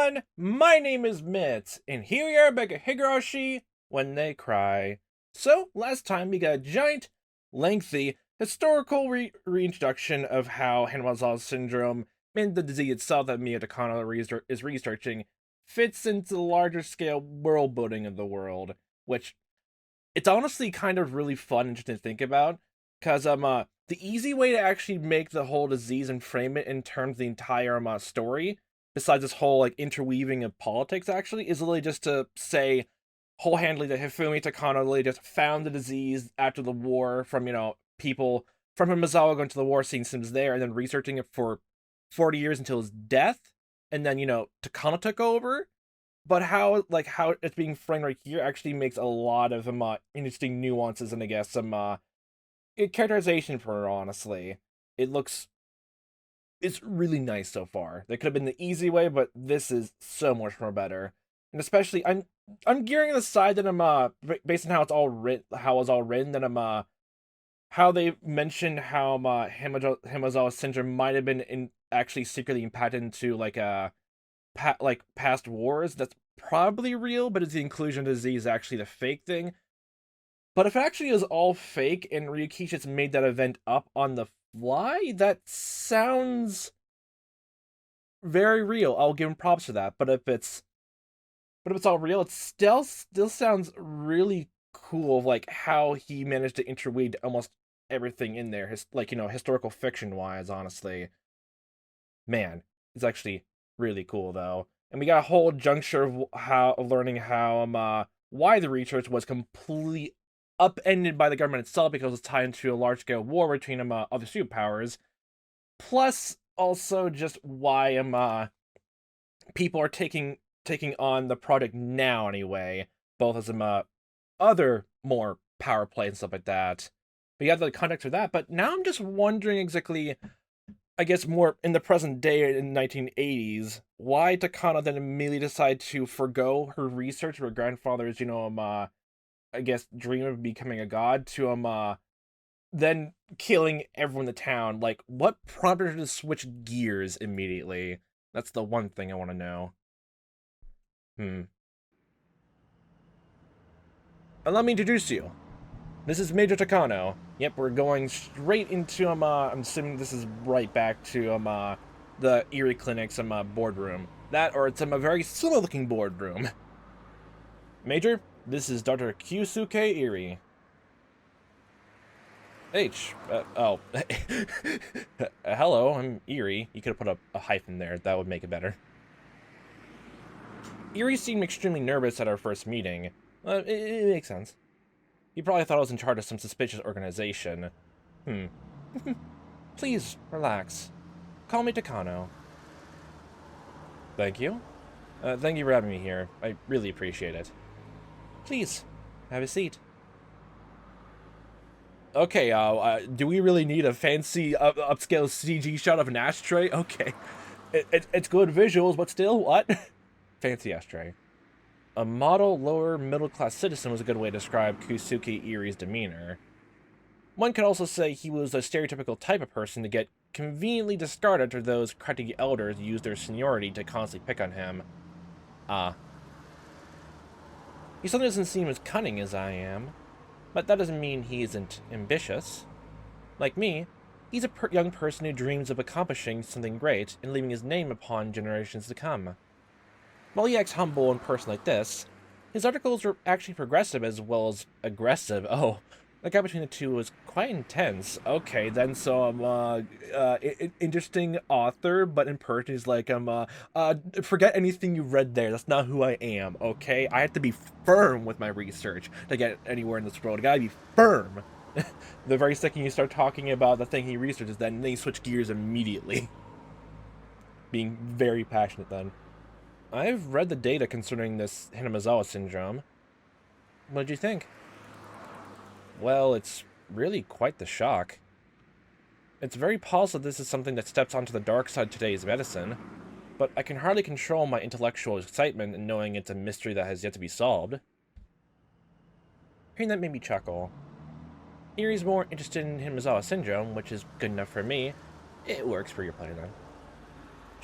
everyone! My name is Mitz, and here we are back at Higurashi when they cry. So, last time we got a giant, lengthy, historical reintroduction of how Hinamizawa syndrome and the disease itself that Mia Takano is researching fits into the larger scale world building of the world, which it's honestly kind of really fun and interesting to think about, because the easy way to actually make the whole disease and frame it in terms of the entire story, besides this whole like interweaving of politics, actually, is really just to say whole-handedly that Hifumi Takano really just found the disease after the war from people from Hinamizawa going to the war, seeing symptoms there, and then researching it for 40 years until his death, and then Takano took over. But how it's being framed right here actually makes a lot of interesting nuances, and I guess some characterization for her. Honestly, it's really nice so far. That could have been the easy way, but this is so much more better. And especially, I'm gearing the side that I'm based on how it's all written, that I'm how they mentioned how Himizawa syndrome might have been actually secretly impacted into past wars. That's probably real, but is the inclusion disease actually the fake thing? But if it actually is all fake and Ryukishi just made that event up on the fly, that sounds very real. I'll give him props for that. But if it's all real, it still sounds really cool of like how he managed to interweave almost everything in there. Historical fiction wise, honestly. Man, it's actually really cool though. And we got a whole juncture of learning how why the research was completely upended by the government itself because it's tied into a large scale war between other superpowers. Plus, also just why people are taking on the project now anyway, both as other more power play and stuff like that. But you have the context for that. But now I'm just wondering exactly, I guess more in the present day in 1980s, why Takano then immediately decided to forgo her research of her grandfather's, I guess dream of becoming a god to then killing everyone in the town. Like, what prompted her to switch gears immediately? That's the one thing I want to know. Allow me to introduce you. This is Major Takano. Yep, we're going straight into I'm assuming this is right back to the Erie Clinic's boardroom. That or it's a very similar looking boardroom. Major, this is Dr. Kyusuke Erie. Oh. Hello, I'm Erie. You could have put a hyphen there. That would make it better. Erie seemed extremely nervous at our first meeting. It makes sense. He probably thought I was in charge of some suspicious organization. Please, relax. Call me Takano. Thank you. Thank you for having me here. I really appreciate it. Please, have a seat. Okay, do we really need a fancy upscale CG shot of an ashtray? Okay. It's good visuals, but still, what? Fancy ashtray. A model lower middle class citizen was a good way to describe Kusuke Erie's demeanor. One could also say he was a stereotypical type of person to get conveniently discarded after those crafty elders used their seniority to constantly pick on him. He certainly doesn't seem as cunning as I am, but that doesn't mean he isn't ambitious. Like me, he's a young person who dreams of accomplishing something great and leaving his name upon generations to come. While he acts humble in person like this, his articles are actually progressive as well as aggressive. Oh, the gap between the two was quite intense. Okay, then so I'm interesting author, but in person he's like forget anything you read there. That's not who I am. Okay, I have to be firm with my research to get anywhere in this world. I gotta be firm. The very second you start talking about the thing he researches, then you switch gears immediately. Being very passionate then. I've read the data concerning this Hinamizawa syndrome. What did you think? Well, it's really quite the shock. It's very possible this is something that steps onto the dark side of today's medicine, but I can hardly control my intellectual excitement in knowing it's a mystery that has yet to be solved. Hearing that made me chuckle. Erie's more interested in Hinamizawa syndrome, which is good enough for me. It works for your plan then.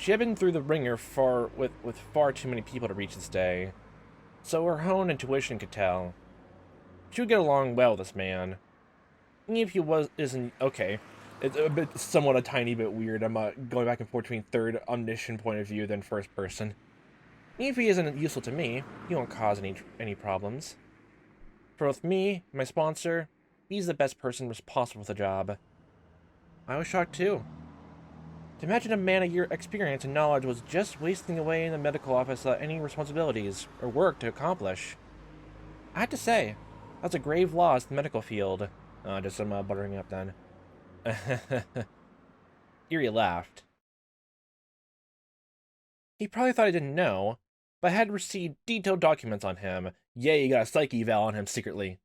She had been through the ringer with far too many people to reach this day, so her own intuition could tell. She would get along well with this man. Even if he isn't okay. It's somewhat a tiny bit weird. I'm going back and forth between third omniscient point of view than first person. Even if he isn't useful to me, he won't cause any problems. For both me and my sponsor, he's the best person responsible for the job. I was shocked too. To imagine a man of your experience and knowledge was just wasting away in the medical office without any responsibilities or work to accomplish. I had to say, that's a grave loss in the medical field. Just some buttering up then. Eerie laughed. He probably thought I didn't know, but I had received detailed documents on him. Yeah, you got a psych eval on him secretly.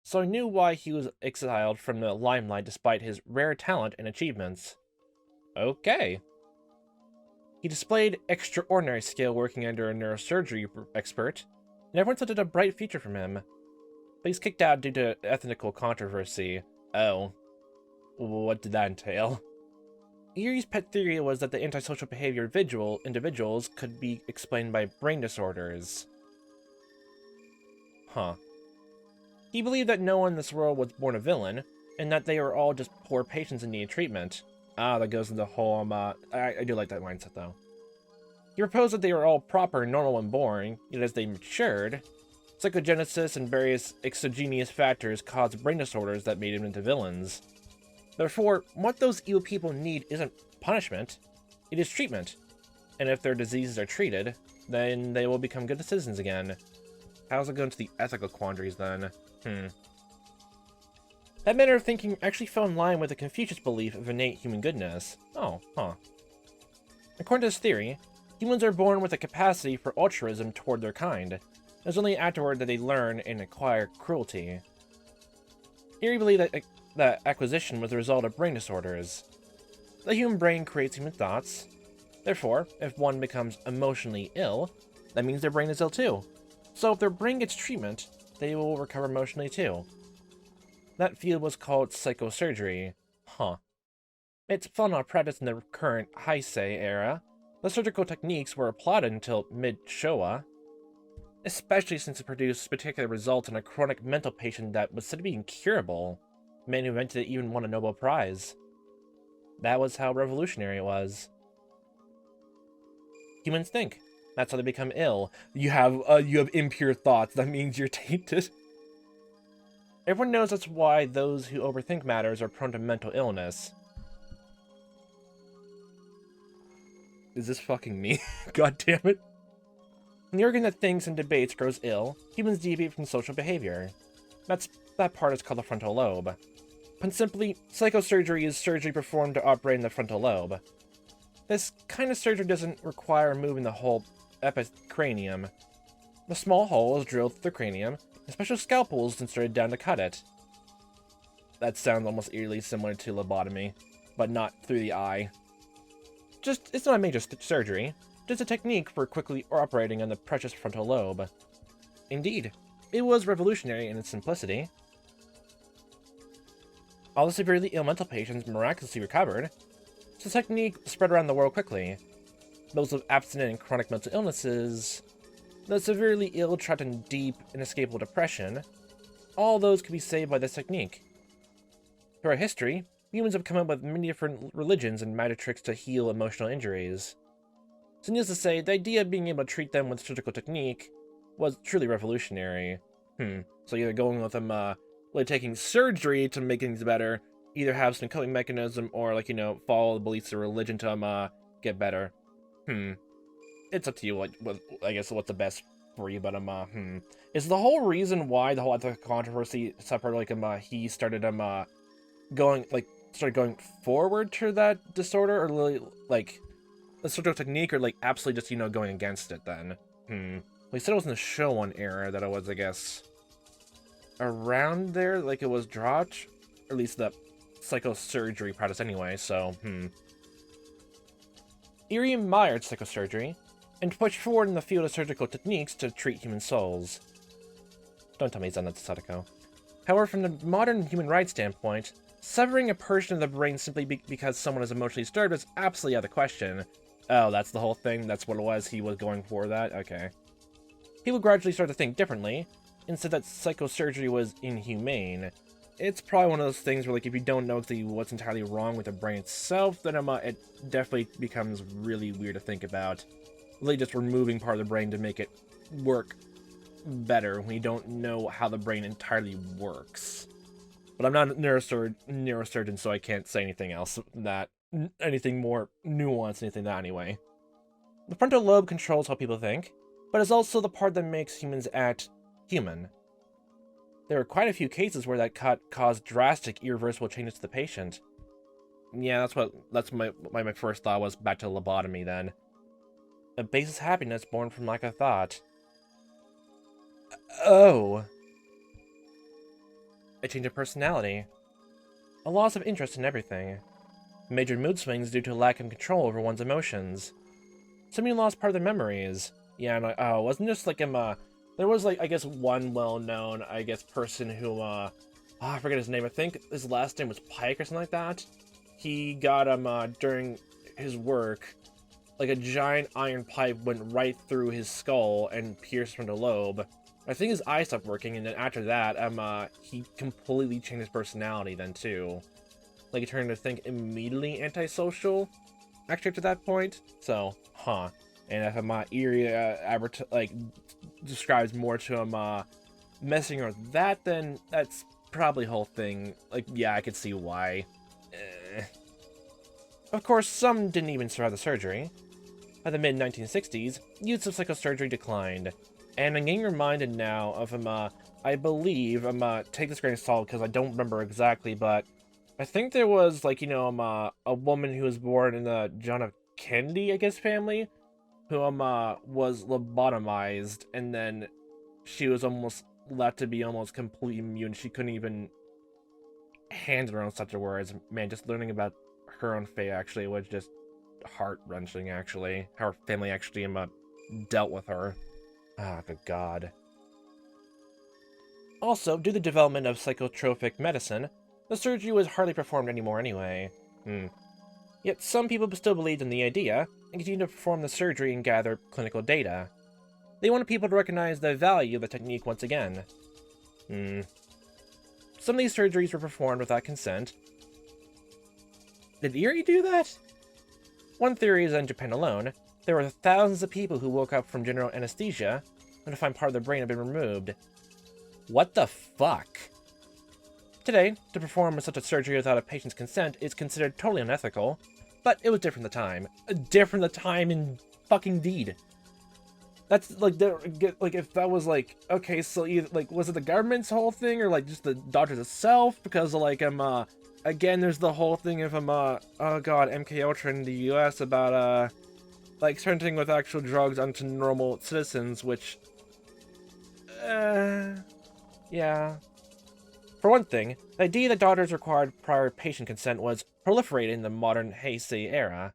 So I knew why he was exiled from the limelight despite his rare talent and achievements. Okay. He displayed extraordinary skill working under a neurosurgery expert, and everyone said it a bright future from him. But he's kicked out due to ethnical controversy. Oh. What did that entail? Erie's pet theory was that the antisocial behavior of individuals could be explained by brain disorders. Huh. He believed that no one in this world was born a villain, and that they were all just poor patients in need of treatment. That goes into the whole, I do like that mindset, though. He proposed that they were all proper and normal when born, yet as they matured, psychogenesis and various exogenous factors caused brain disorders that made them into villains. Therefore, what those evil people need isn't punishment, it is treatment. And if their diseases are treated, then they will become good citizens again. How's it go into the ethical quandaries, then? That manner of thinking actually fell in line with the Confucius belief of innate human goodness. Oh, huh. According to this theory, humans are born with a capacity for altruism toward their kind. It's only afterward that they learn and acquire cruelty. Erie believed that acquisition was the result of brain disorders. The human brain creates human thoughts. Therefore, if one becomes emotionally ill, that means their brain is ill too. So if their brain gets treatment, they will recover emotionally too. That field was called psychosurgery. Huh. It's fell out of practice in the current Heisei era. The surgical techniques were applauded until mid-Showa, especially since it produced spectacular results in a chronic mental patient that was said to be incurable. The man who invented it even won a Nobel Prize. That was how revolutionary it was. Humans think. That's how they become ill. You have impure thoughts. That means you're tainted. Everyone knows that's why those who overthink matters are prone to mental illness. Is this fucking me? God damn it. When the organ that thinks and debates grows ill, humans deviate from social behavior. That part is called the frontal lobe. Put simply, psychosurgery is surgery performed to operate in the frontal lobe. This kind of surgery doesn't require removing the whole epicranium. The small hole is drilled through the cranium, and special scalpels inserted down to cut it. That sounds almost eerily similar to lobotomy, but not through the eye. It's not a major surgery, just a technique for quickly operating on the precious frontal lobe. Indeed, it was revolutionary in its simplicity. All the severely ill mental patients miraculously recovered, so the technique spread around the world quickly. Those with abstinent and chronic mental illnesses, the severely ill trapped in deep, inescapable depression, all those could be saved by this technique. Throughout history, humans have come up with many different religions and magic tricks to heal emotional injuries. So needless to say, the idea of being able to treat them with surgical technique was truly revolutionary. So either going with them, really taking surgery to make things better, either have some coping mechanism or, like, follow the beliefs of religion to, get better. It's up to you, I guess, what's the best for you, but, is the whole reason why the whole ethical controversy suffered, like, he started, started going forward to that disorder, or really, like, a surgical technique, or, like, absolutely just, going against it, then? Well, he said it was in the Showan era that it was, I guess, around there, like, it was dropped, or at least the psychosurgery practice anyway, so, Erie admired psychosurgery, and pushed forward in the field of surgical techniques to treat human souls. Don't tell me he's done that to Sadako. However, from the modern human rights standpoint, severing a portion of the brain simply because someone is emotionally disturbed is absolutely out of the question. Oh, that's the whole thing? That's what it was? He was going for that? Okay. People gradually start to think differently, and said that psychosurgery was inhumane. It's probably one of those things where, like, if you don't know exactly what's entirely wrong with the brain itself, then it definitely becomes really weird to think about. Really just removing part of the brain to make it work better when you don't know how the brain entirely works. But I'm not a neurosurgeon, so I can't say anything else that anything more nuanced, anything that anyway. The frontal lobe controls how people think, but is also the part that makes humans act human. There are quite a few cases where that cut caused drastic, irreversible changes to the patient. Yeah, that's my first thought was back to lobotomy then. A basis happiness born from lack of thought. Oh. A change of personality. A loss of interest in everything. Major mood swings due to a lack of control over one's emotions. Somebody lost part of their memories. Yeah, and wasn't just like there was like, I guess, one well-known, I guess, person who, I forget his name. I think his last name was Pike or something like that. He got, during his work, like a giant iron pipe went right through his skull and pierced from the lobe. I think his eye stopped working, and then after that, he completely changed his personality then, too. Like, he turned to think immediately antisocial, actually, up to that point. So, huh. And if Erie, describes more to him, messing with that, then that's probably the whole thing. Like, yeah, I could see why. Of course, some didn't even survive the surgery. By the mid-1960s, use of psychosurgery declined. And I'm getting reminded now of I believe, take this grain of salt because I don't remember exactly, but I think there was, like, a woman who was born in the John F. Kennedy, I guess, family, who, was lobotomized, and then she was almost left to be almost completely immune. She couldn't even handle her own such words. Man, just learning about her own fate, actually, was just heart-wrenching, actually. How her family actually, dealt with her. Ah, good God. Also, due to the development of psychotropic medicine, the surgery was hardly performed anymore anyway. Yet some people still believed in the idea, and continued to perform the surgery and gather clinical data. They wanted people to recognize the value of the technique once again. Some of these surgeries were performed without consent. Did Erie do that? One theory is that in Japan alone, there were thousands of people who woke up from general anesthesia and to find part of their brain had been removed. What the fuck? Today, to perform such a surgery without a patient's consent is considered totally unethical, but it was different at the time. Different at the time in fucking deed. That's like, if that was like, okay, so either, like, was it the government's whole thing or like just the doctors itself? Because like, again, there's the whole thing of, oh god, MK Ultra in the US about, like, experimenting with actual drugs onto normal citizens, which, yeah. For one thing, the idea that doctors required prior patient consent was proliferated in the modern Heisei era.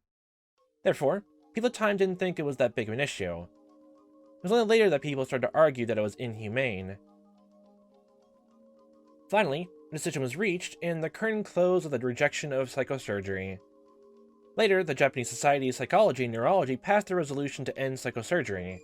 Therefore, people at the time didn't think it was that big of an issue. It was only later that people started to argue that it was inhumane. Finally, a decision was reached, and the curtain closed with the rejection of psychosurgery. Later, the Japanese Society of Psychology and Neurology passed a resolution to end psychosurgery.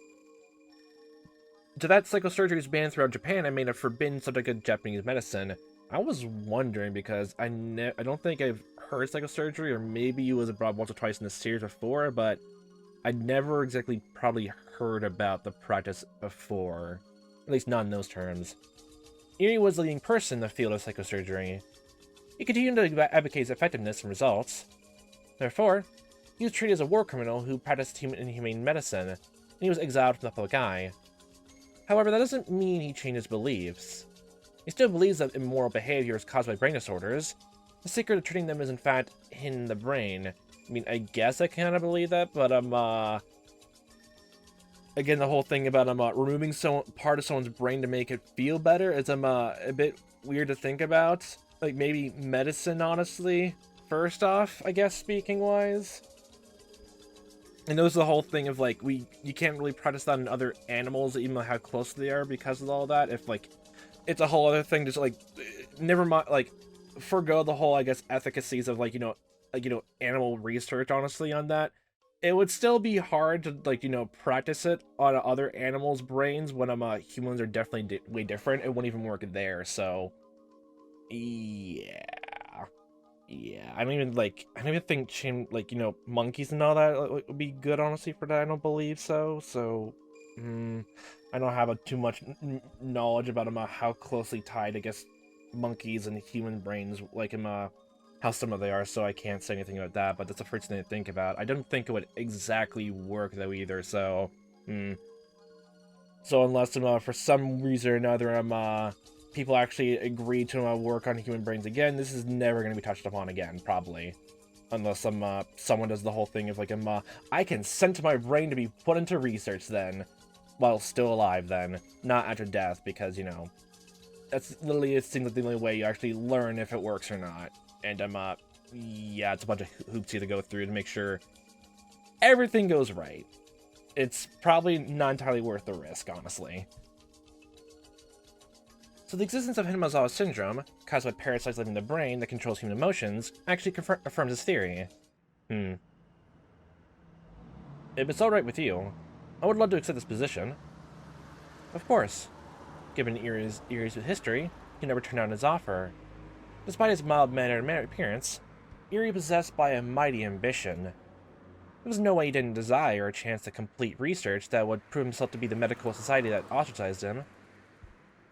To that, psychosurgery was banned throughout Japan and made a forbidden subject of Japanese medicine. I was wondering because I don't think I've heard psychosurgery, or maybe it was brought once or twice in the series before, but I never exactly probably heard about the practice before. At least not in those terms. Erie was the leading person in the field of psychosurgery. He continued to advocate its effectiveness and results. Therefore, he was treated as a war criminal who practiced inhumane medicine, and he was exiled from the public eye. However, that doesn't mean he changed his beliefs. He still believes that immoral behavior is caused by brain disorders. The secret of treating them is in fact hidden in the brain. I mean, I guess I kind of believe that, but again, the whole thing about removing part of someone's brain to make it feel better is a bit weird to think about. Like, maybe medicine, honestly, first off, I guess, speaking-wise. And there's the whole thing of, like, you can't really practice that in other animals, even though how close they are because of all that. If, like, it's a whole other thing, just, like, never mind, like, forgo the whole, I guess, efficacies of, like, animal research, honestly, on that. it would still be hard to, like, you know, practice it on other animals' brains when humans are definitely way different. It wouldn't even work there, so yeah. Yeah, I don't even think like, you know, monkeys and all that would be good, honestly, for that. I don't believe so. So, I don't have too much knowledge about how closely tied, I guess, monkeys and human brains, like, how similar they are, so I can't say anything about that, but that's the first thing to think about. I don't think it would exactly work, though, either, so, So unless, for some reason or another, people actually agree to work on human brains again, this is never going to be touched upon again, probably. Unless someone does the whole thing of, like, I consent to my brain to be put into research then, while still alive then, not after death, because, you know, that's literally, it seems like the only way you actually learn if it works or not. And, yeah, it's a bunch of hoops you have to go through to make sure everything goes right. It's probably not entirely worth the risk, honestly. So the existence of Hinamizawa syndrome, caused by parasites living in the brain that controls human emotions, actually affirms this theory. If it's alright with you, I would love to accept this position. Of course. Given Erie's history, he never turned down his offer. Despite his mild-mannered appearance, Erie possessed by a mighty ambition. There was no way he didn't desire a chance to complete research that would prove himself to be the medical society that ostracized him.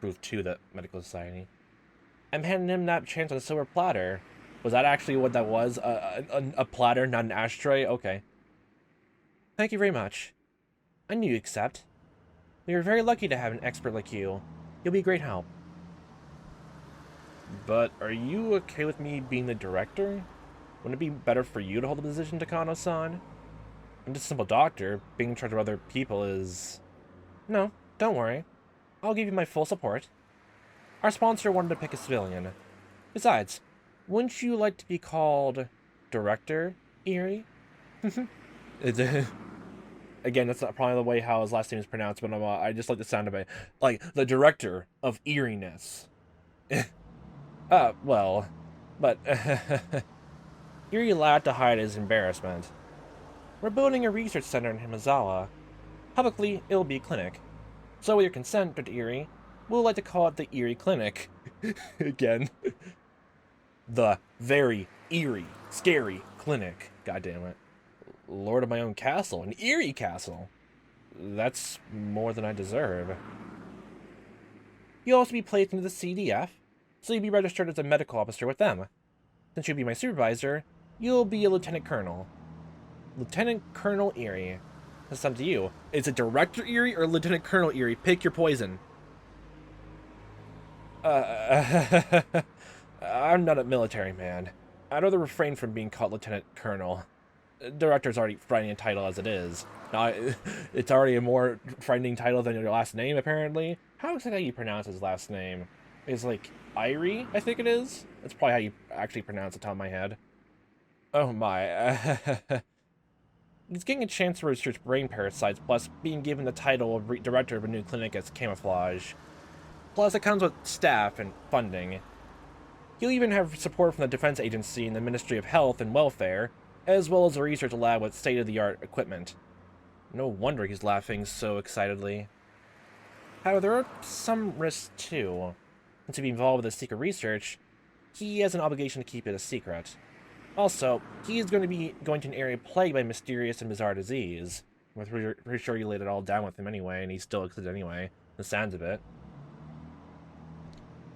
Prove to the medical society. I'm handing him that chance on a silver platter. Was that actually what that was? A platter, not an ashtray? Okay. Thank you very much. I knew you'd accept. We were very lucky to have an expert like you. You'll be a great help. But are you okay with me being the director? Wouldn't it be better for you to hold the position, Takano-san? I'm just a simple doctor. Being in charge of other people is... No, don't worry. I'll give you my full support. Our sponsor wanted to pick a civilian. Besides, wouldn't you like to be called Director Erie? Again, that's not probably the way how his last name is pronounced, but I just like the sound of it. Like, the Director of Eeriness. Well, but... Erie allowed to hide his embarrassment. We're building a research center in Hinamizawa. Publicly, it will be a clinic. So with your consent, Dr. Erie, we'll like to call it the Erie Clinic. Again. The very eerie, scary clinic. God damn it. Lord of my own castle. An Erie castle. That's more than I deserve. You'll also be placed into the CDF, so you'll be registered as a medical officer with them. Since you'll be my supervisor, you'll be a lieutenant colonel. Lieutenant Colonel Erie. That's up to you. Is it Director Erie or Lieutenant Colonel Erie? Pick your poison. I'm not a military man. I'd rather refrain from being called Lieutenant Colonel. Director's already frightening title as it is. Now, it's already a more frightening title than your last name, apparently. How is that how you pronounce his last name? It's like Irie, I think it is. That's probably how you actually pronounce it, top of my head. Oh my. He's getting a chance to research brain parasites, plus being given the title of director of a new clinic as camouflage. Plus, it comes with staff and funding. He'll even have support from the Defense Agency and the Ministry of Health and Welfare, as well as a research lab with state-of-the-art equipment. No wonder he's laughing so excitedly. However, there are some risks too. Since he'll be involved with the secret research, he has an obligation to keep it a secret. Also, he is going to be going to an area plagued by mysterious and bizarre disease. I'm pretty sure you laid it all down with him anyway, and he still exists anyway. The sounds of it.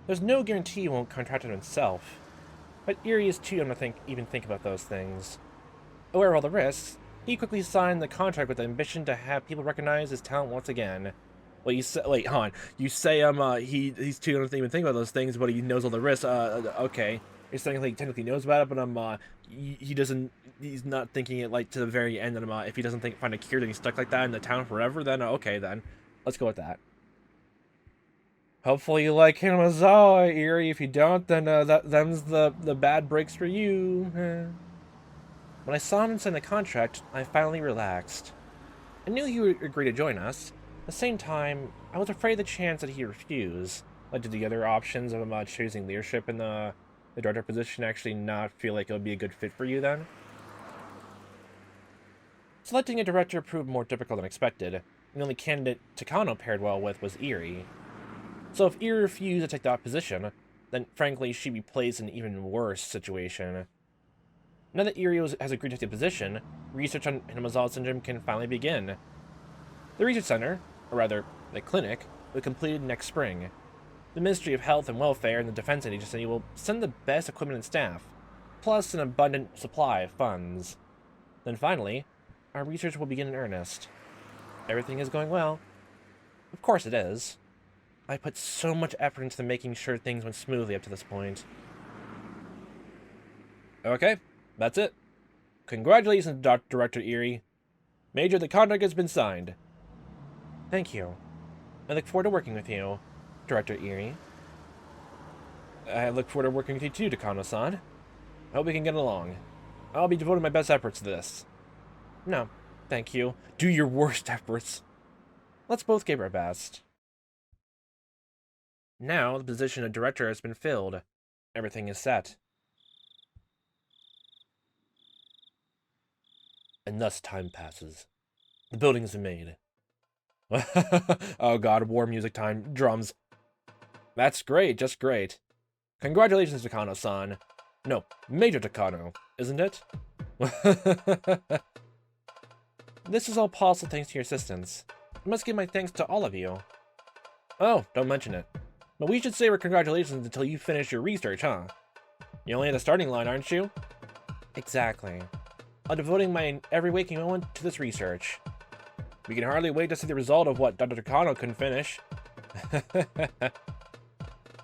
There's no guarantee he won't contract it himself. But Erie is too young to even think about those things. Aware of all the risks, he quickly signed the contract with the ambition to have people recognize his talent once again. Well, you say, wait, hold on. You say he's too young to even think about those things, but he knows all the risks. Okay. You're saying he technically knows about it, but he doesn't. He's not thinking it like to the very end. And if he doesn't find a cure, then he's stuck like that in the town forever. Then okay, then let's go with that. Hopefully you like Hinamizawa, Erie. If you don't, then them's the bad breaks for you. When I saw him sign the contract, I finally relaxed. I knew he would agree to join us. At the same time, I was afraid of the chance that he'd refuse. Like, did the other options of him choosing leadership in the director position actually not feel like it would be a good fit for you then? Selecting a director proved more difficult than expected, and the only candidate Takano paired well with was Eri. So if Eri refused to take that position, then frankly she'd be placed in an even worse situation. Now that Eri has agreed to take the position, research on Hinamizawa syndrome can finally begin. The research center, or rather, the clinic, will be completed next spring. The Ministry of Health and Welfare and the Defense Agency will send the best equipment and staff, plus an abundant supply of funds. Then finally, our research will begin in earnest. Everything is going well. Of course it is. I put so much effort into making sure things went smoothly up to this point. Okay, that's it. Congratulations, Director Eri. Major, the contract has been signed. Thank you. I look forward to working with you, Director Eri. I look forward to working with you too, Takano-san. I hope we can get along. I'll be devoting my best efforts to this. No, thank you. Do your worst efforts. Let's both give our best. Now, the position of director has been filled. Everything is set. And thus time passes. The building is made. Oh god, war music time. Drums. That's great, just great. Congratulations, Takano-san. No, Major Takano, isn't it? This is all possible thanks to your assistance. I must give my thanks to all of you. Oh, don't mention it. But we should say our congratulations until you finish your research, huh? You're only at the starting line, aren't you? Exactly. I'm devoting my every waking moment to this research. We can hardly wait to see the result of what Dr. Takano couldn't finish.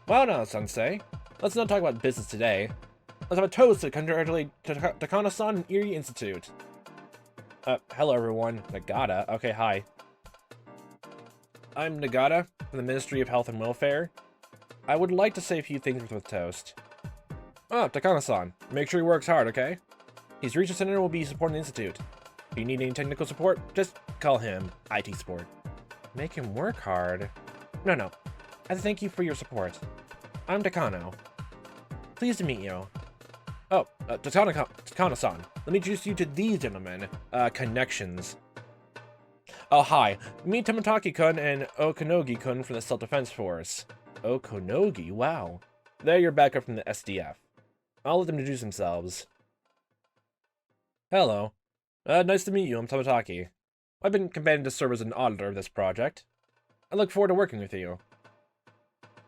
Well now, Sensei. Let's not talk about business today. Let's have a toast to congratulate Takano-san and Eri Institute. Hello everyone. Nagata. Okay, hi. I'm Nagata from the Ministry of Health and Welfare. I would like to say a few things with toast. Oh, Takano-san. Make sure he works hard, okay? His research center will be supporting the Institute. If you need any technical support, just call him IT support. Make him work hard? No. I thank you for your support. I'm Takano. Pleased to meet you. Oh, Takano-san. Let me introduce you to these gentlemen. Connections. Oh, hi. Meet Tomotaki-kun and Okonogi-kun from the Self-Defense Force. Okonogi? Wow. They're your backup from the SDF. I'll let them introduce themselves. Hello. Nice to meet you. I'm Tomotaki. I've been commanded to serve as an auditor of this project. I look forward to working with you.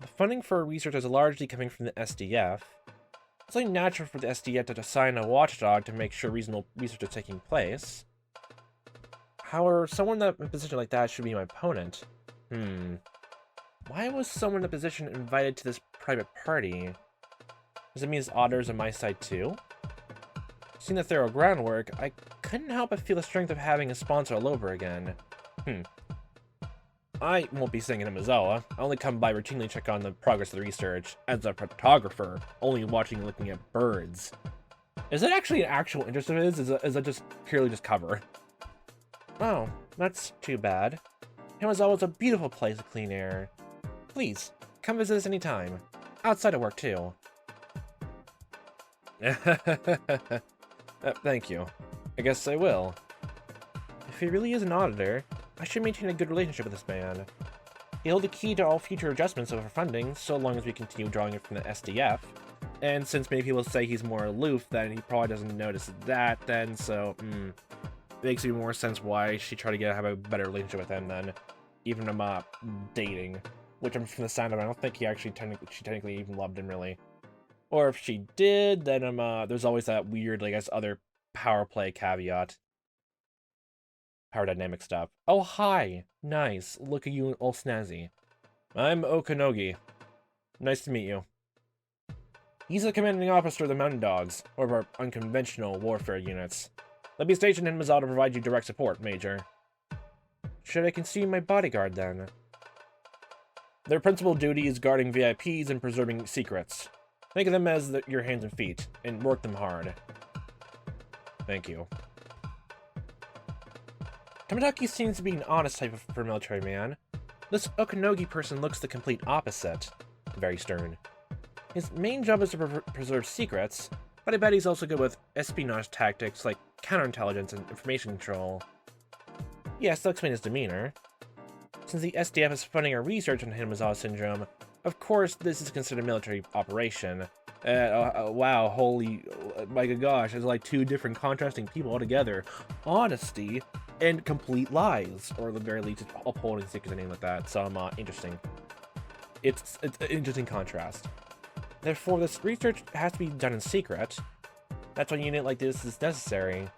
The funding for research is largely coming from the SDF. It's only natural for the SDF to assign a watchdog to make sure reasonable research is taking place. However, someone in a position like that should be my opponent. Why was someone in a position invited to this private party? Does it mean his auditors on my side too? Seeing the thorough groundwork, I couldn't help but feel the strength of having a sponsor all over again. I won't be staying in Hinamizawa. I only come by routinely check on the progress of the research, as a photographer, only watching and looking at birds. Is that actually an actual interest of his? Is that just purely just cover? Oh, that's too bad. Hinamizawa is a beautiful place of clean air. Please, come visit us anytime. Outside of work, too. Thank you. I guess I will. If he really is an auditor, I should maintain a good relationship with this man. He'll hold the key to all future adjustments of our funding, so long as we continue drawing it from the SDF. And since many people say he's more aloof, then he probably doesn't notice that then, so, makes even more sense why she tried to have a better relationship with him then. Even them, dating. Which, from the sound of it, I don't think she technically even loved him, really. Or if she did, then, there's always that weird, I guess, other power play caveat. Power dynamic stuff. Oh, hi! Nice. Look at you all snazzy. I'm Okonogi. Nice to meet you. He's the commanding officer of the Mountain Dogs, one of our unconventional warfare units. Let me station in Hinamizawa to provide you direct support, Major. Should I consider my bodyguard, then? Their principal duty is guarding VIPs and preserving secrets. Think of them as your hands and feet, and work them hard. Thank you. Tomotaki seems to be an honest type of military man. This Okonogi person looks the complete opposite. Very stern. His main job is to preserve secrets, but I bet he's also good with espionage tactics like counterintelligence and information control. Yes, that'll explain his demeanor. Since the SDF is funding our research on Hinamizawa syndrome, of course this is considered a military operation. Wow, holy, my gosh, there's like two different contrasting people altogether. Honesty and complete lies, or at the very least, upholding secrets and anything like that. So, interesting. It's an interesting contrast. Therefore, this research has to be done in secret. That's why a unit like this is necessary.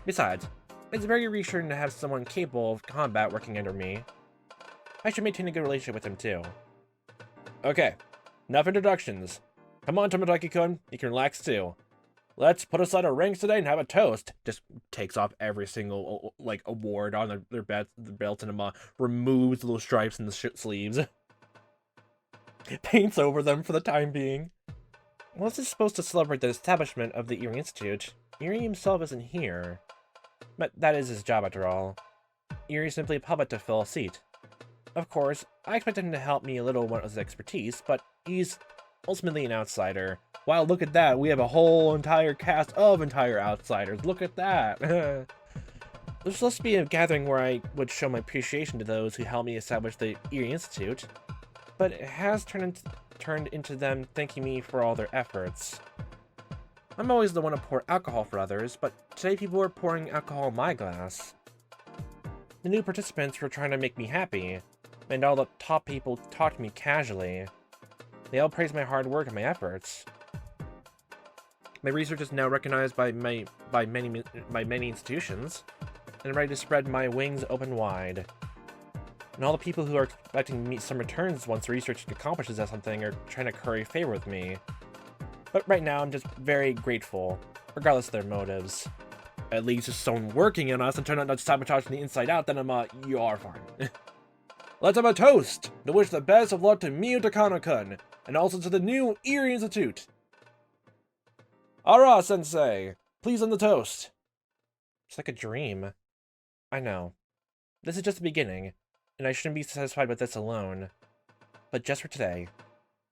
Besides, it's very reassuring to have someone capable of combat working under me. I should maintain a good relationship with him, too. Okay, enough introductions. Come on, Tomotaki-kun, you can relax, too. Let's put aside our ranks today and have a toast. Just takes off every single, like, award on their belts and removes the little stripes in the sleeves. Paints over them for the time being. Well, this is supposed to celebrate the establishment of the Erie Institute. Erie himself isn't here. But that is his job, after all. Erie is simply a puppet to fill a seat. Of course, I expect him to help me a little with his expertise, but he's ultimately an outsider. Wow, look at that. We have a whole entire cast of entire outsiders. Look at that. There's supposed to be a gathering where I would show my appreciation to those who helped me establish the Erie Institute, but it has turned into them thanking me for all their efforts. I'm always the one to pour alcohol for others, but today people were pouring alcohol in my glass. The new participants were trying to make me happy, and all the top people talked to me casually. They all praised my hard work and my efforts. My research is now recognized by many institutions, and I'm ready to spread my wings open wide. And all the people who are expecting me some returns once the research accomplishes something are trying to curry favor with me. But right now, I'm just very grateful, regardless of their motives. At least if someone working on us and trying not to sabotage from the inside out, then you are fine. Let's have a toast to wish the best of luck to Miyu Takano-kun, and also to the new Erie Institute. Ara, sensei, please end the toast. It's like a dream. I know. This is just the beginning, and I shouldn't be satisfied with this alone. But just for today,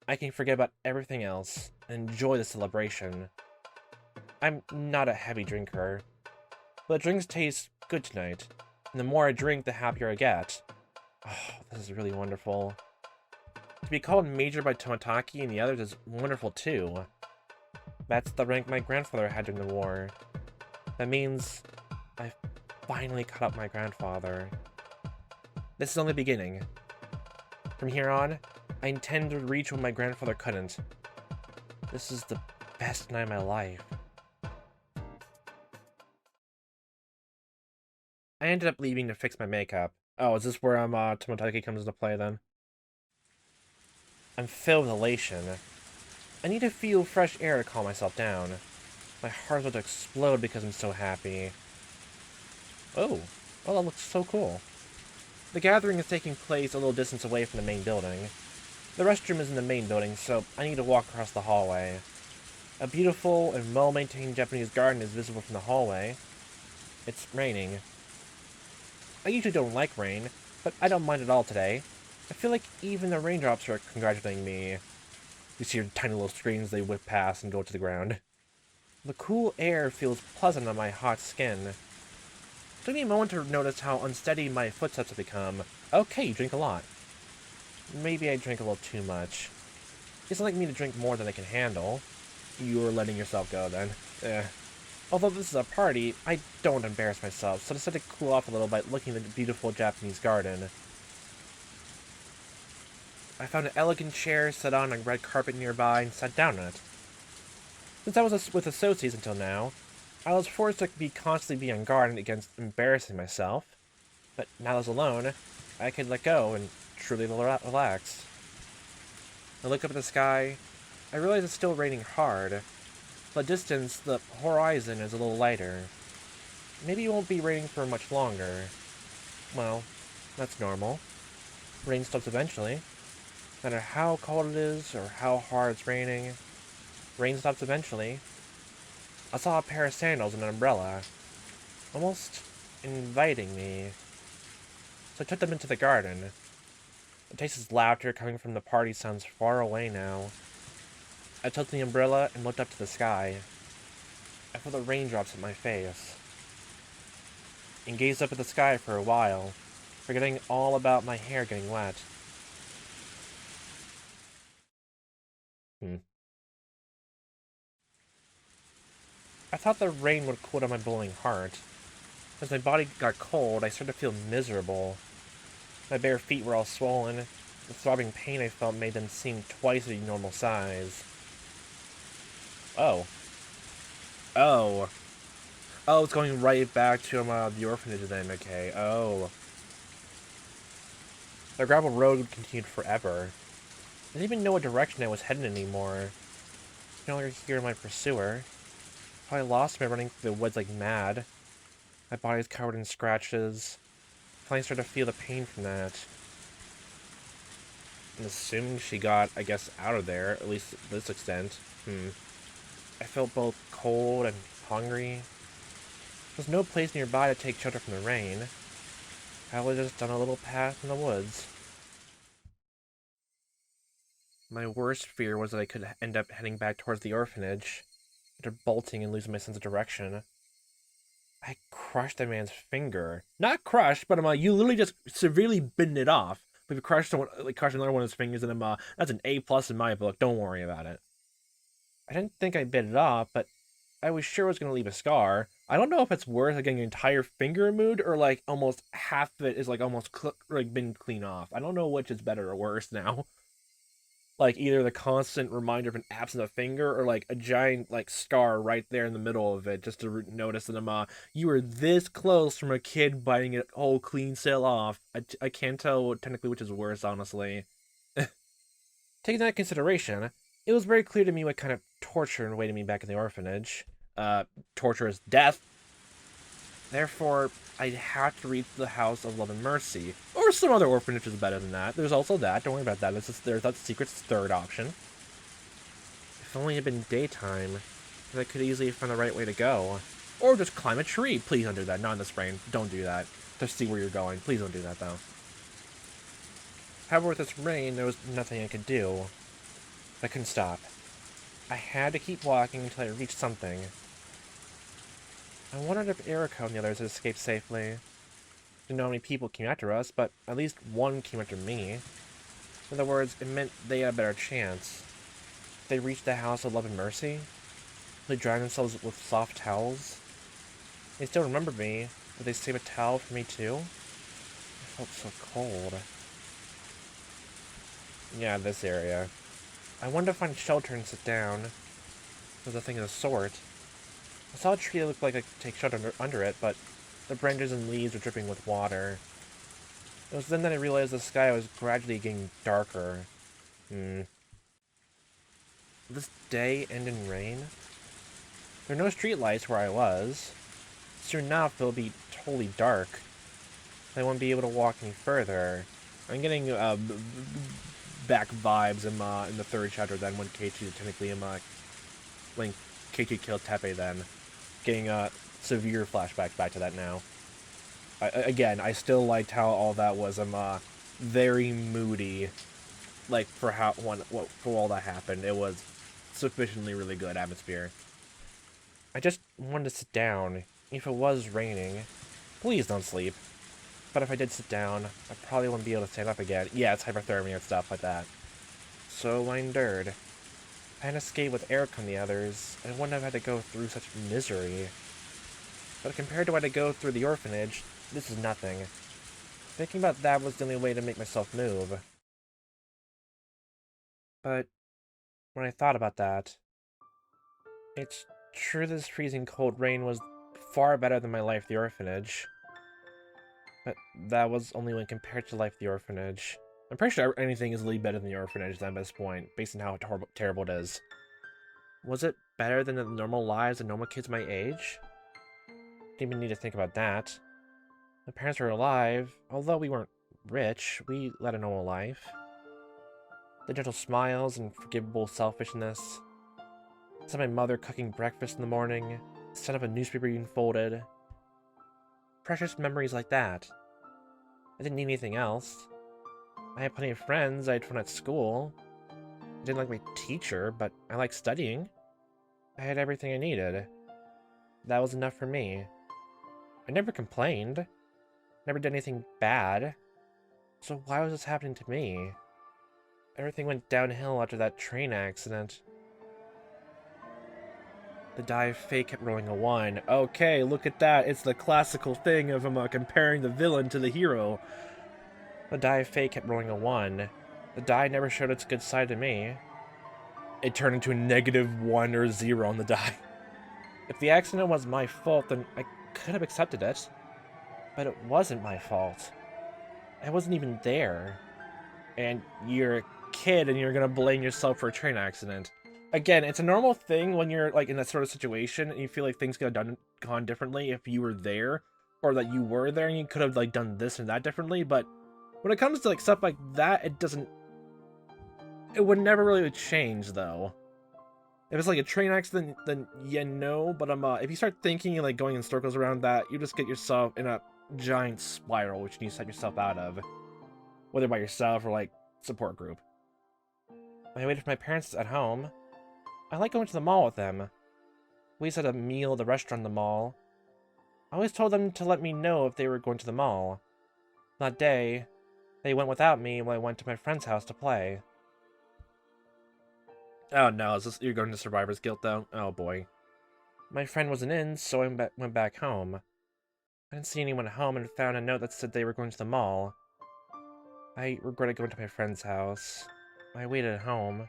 I can forget about everything else and enjoy the celebration. I'm not a heavy drinker, but drinks taste good tonight, and the more I drink, the happier I get. Oh, this is really wonderful. To be called Major by Tomotaki and the others is wonderful too. That's the rank my grandfather had during the war. That means I finally caught up my grandfather. This is only the beginning. From here on, I intend to reach what my grandfather couldn't. This is the best night of my life. I ended up leaving to fix my makeup. Oh, is this where Tomotaki comes into play then? I'm filled with elation. I need to feel fresh air to calm myself down. My heart's about to explode because I'm so happy. Oh, that looks so cool. The gathering is taking place a little distance away from the main building. The restroom is in the main building, so I need to walk across the hallway. A beautiful and well-maintained Japanese garden is visible from the hallway. It's raining. I usually don't like rain, but I don't mind at all today. I feel like even the raindrops are congratulating me. You see your tiny little screens, they whip past and go to the ground. The cool air feels pleasant on my hot skin. It took me a moment to notice how unsteady my footsteps have become. Okay, you drink a lot. Maybe I drink a little too much. It's like me to drink more than I can handle. You're letting yourself go then. Although this is a party, I don't want to embarrass myself, so I decided to cool off a little by looking at the beautiful Japanese garden. I found an elegant chair set on a red carpet nearby and sat down on it. Since I was with associates until now, I was forced to constantly be on guard against embarrassing myself. But now I was alone, I could let go and truly relax. I look up at the sky. I realize it's still raining hard. But distance, the horizon is a little lighter. Maybe it won't be raining for much longer. Well, that's normal. Rain stops eventually. No matter how cold it is or how hard it's raining, rain stops eventually. I saw a pair of sandals and an umbrella, almost inviting me. So I took them into the garden. The tasteless laughter coming from the party sounds far away now. I took the umbrella and looked up to the sky. I felt the raindrops hit my face, and gazed up at the sky for a while, forgetting all about my hair getting wet. I thought the rain would cool down my boiling heart. As my body got cold, I started to feel miserable. My bare feet were all swollen. The throbbing pain I felt made them seem twice the normal size. Oh. Oh. Oh, it's going right back to the orphanage then, okay. Oh. The gravel road continued forever. I didn't even know what direction I was heading anymore. I could no longer hear my pursuer. I lost me running through the woods like mad. My body was covered in scratches. I finally started to feel the pain from that. I'm assuming she got, I guess, out of there, at least to this extent. I felt both cold and hungry. There was no place nearby to take shelter from the rain. I was just on a little path in the woods. My worst fear was that I could end up heading back towards the orphanage, after bolting and losing my sense of direction. I crushed a man's finger. Not crushed, but you literally just severely bitten it off. But if you crushed another one of his fingers, and that's an A plus in my book. Don't worry about it. I didn't think I bit it off, but I was sure it was going to leave a scar. I don't know if it's worth getting an entire finger removed or like almost half of it is like almost been clean off. I don't know which is better or worse now. Like either the constant reminder of an absence of finger or like a giant like scar right there in the middle of it just to notice that you were this close from a kid biting it whole clean sail off. I can't tell technically which is worse, honestly. Taking that into consideration, it was very clear to me what kind of torture awaited me back in the orphanage. Torture is death. Therefore, I'd have to reach the House of Love and Mercy. Or some other orphanage is better than that. There's also that. Don't worry about that. There's that secret third option. If only it had been daytime, I could easily find the right way to go. Or just climb a tree. Please don't do that. Not in this rain. Don't do that. Just see where you're going. Please don't do that, though. However, with this rain, there was nothing I could do. I couldn't stop. I had to keep walking until I reached something. I wondered if Eriko and the others had escaped safely. Didn't know how many people came after us, but at least one came after me. In other words, it meant they had a better chance. If they reached the House of Love and Mercy, they dried themselves with soft towels. They still remembered me. Would they save a towel for me too? I felt so cold. Yeah, this area. I wanted to find shelter and sit down. There was a thing of the sort. I saw a tree that looked like I could take shelter under it, but the branches and leaves were dripping with water. It was then that I realized the sky was gradually getting darker. Will this day end in rain? There are no streetlights where I was. Soon enough, it'll be totally dark. I won't be able to walk any further. I'm getting back vibes in the third chapter then when Keiichi technically when Keiichi killed Teppei then. Getting severe flashbacks back to that now. Again, I still liked how all that was very moody. Like for for all that happened, it was sufficiently really good atmosphere. I just wanted to sit down. If it was raining, please don't sleep. But if I did sit down, I probably wouldn't be able to stand up again. Yeah, it's hypothermia and stuff like that. So I endured. I had escaped with Eric and the others, I wouldn't have had to go through such misery. But compared to what I go through the orphanage, this is nothing. Thinking about that was the only way to make myself move. But when I thought about that, it's true this freezing cold rain was far better than my life at the orphanage. But that was only when compared to life at the orphanage. I'm pretty sure anything is really better than the orphanage at this point, based on how terrible it is. Was it better than the normal lives of normal kids my age? Didn't even need to think about that. My parents were alive, although we weren't rich, we led a normal life. The gentle smiles and forgivable selfishness. Saw my mother cooking breakfast in the morning, set up a newspaper being folded. Precious memories like that. I didn't need anything else. I had plenty of friends I had fun at school. I didn't like my teacher, but I liked studying. I had everything I needed. that was enough for me. I never complained. Never did anything bad. So why was this happening to me? Everything went downhill after that train accident. The die of fate kept rolling a 1. Okay, look at that. It's the classical thing of comparing the villain to the hero. The die of fate kept rolling a 1. The die never showed its good side to me. It turned into a -1 or 0 on the die. If the accident was my fault, then I could have accepted it. But it wasn't my fault. I wasn't even there. And you're a kid and you're gonna blame yourself for a train accident. Again, it's a normal thing when you're like in that sort of situation and you feel like things could have gone differently if you were there, or that you were there and you could have like done this and that differently. But when it comes to like stuff like that, it would never really change though. If it's like a train accident, then yeah, no. But if you start thinking and like going in circles around that, you just get yourself in a giant spiral, which you need to set yourself out of, whether by yourself or like support group. I waited for my parents at home. I like going to the mall with them. We used to have a meal at the restaurant in the mall. I always told them to let me know if they were going to the mall. That day, they went without me when I went to my friend's house to play. Oh no, you're going to Survivor's Guilt though? Oh boy. My friend wasn't in, so I went back home. I didn't see anyone home and found a note that said they were going to the mall. I regretted going to my friend's house. I waited at home.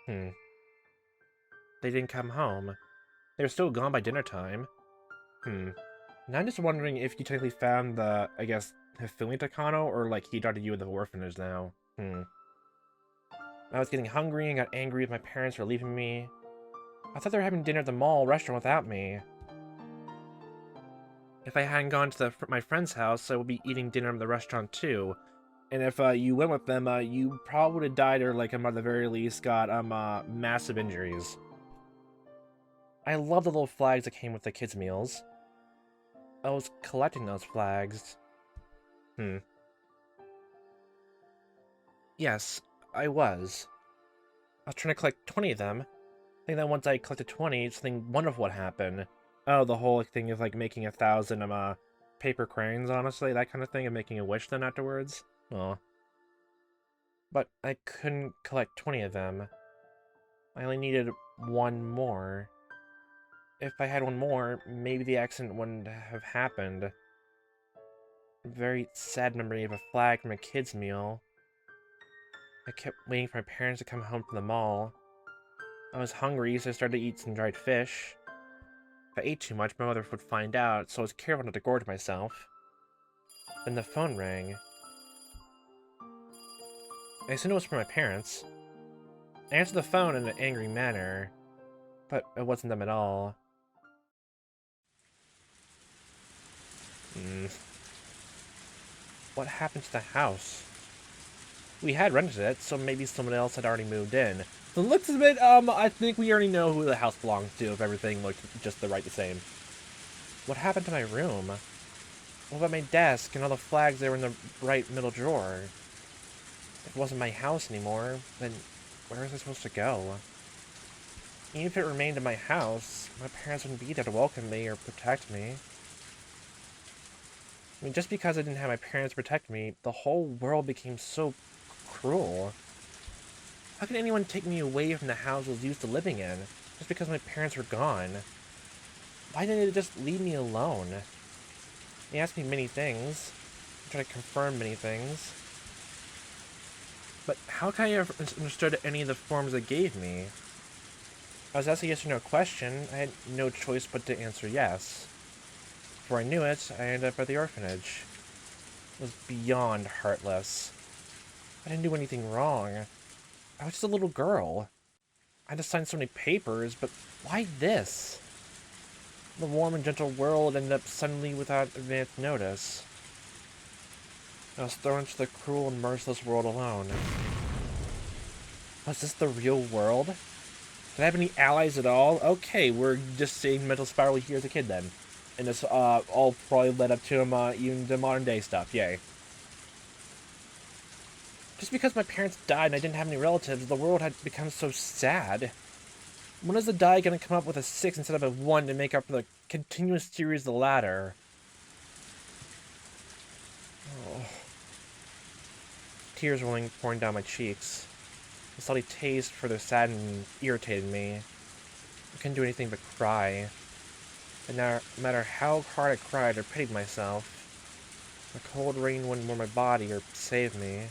They didn't come home. They were still gone by dinner time. Now I'm just wondering if you technically found the, I guess, Hifumi Takano, or like he started you in the orphanage now. I was getting hungry and got angry with my parents for leaving me. I thought they were having dinner at the mall restaurant without me. If I hadn't gone to my friend's house, I would be eating dinner at the restaurant too. And if you went with them, you probably would have died, or like at the very least got massive injuries. I love the little flags that came with the kids' meals. I was collecting those flags. Yes, I was. I was trying to collect 20 of them. I think that once I collected 20, something wonderful would happen. Oh, the whole thing of like making 1,000 paper cranes, honestly, that kind of thing, and making a wish then afterwards. Aw. But I couldn't collect 20 of them. I only needed one more. If I had one more, maybe the accident wouldn't have happened. A very sad memory of a flag from a kid's meal. I kept waiting for my parents to come home from the mall. I was hungry, so I started to eat some dried fish. If I ate too much, my mother would find out, so I was careful not to gorge myself. Then the phone rang. I assumed it was from my parents. I answered the phone in an angry manner, but it wasn't them at all. What happened to the house? We had rented it, so maybe someone else had already moved in. The looks of it, I think we already know who the house belongs to if everything looked just the same. What happened to my room? What about my desk and all the flags that were in the right middle drawer? If it wasn't my house anymore, then where was I supposed to go? Even if it remained in my house, my parents wouldn't be there to welcome me or protect me. I mean, just because I didn't have my parents protect me, the whole world became so cruel. How could anyone take me away from the house I was used to living in, just because my parents were gone? Why didn't they just leave me alone? They asked me many things. They tried to confirm many things. But how can I have understood any of the forms they gave me? I was asked a yes or no question. I had no choice but to answer yes. Before I knew it, I ended up at the orphanage. It was beyond heartless. I didn't do anything wrong. I was just a little girl. I had to sign so many papers, but why this? The warm and gentle world ended up suddenly without advance notice. I was thrown into the cruel and merciless world alone. Was this the real world? Did I have any allies at all? Okay, we're just seeing mental spiral here as a kid then. And this all probably led up to him even to modern day stuff, yay. Just because my parents died and I didn't have any relatives, the world had become so sad. When is the die gonna come up with a 6 instead of a 1 to make up for the continuous series of the latter? Oh. Tears pouring down my cheeks. The salty taste further saddened and irritated me. I couldn't do anything but cry. And no matter how hard I cried or pitied myself, the cold rain wouldn't warm my body or save me.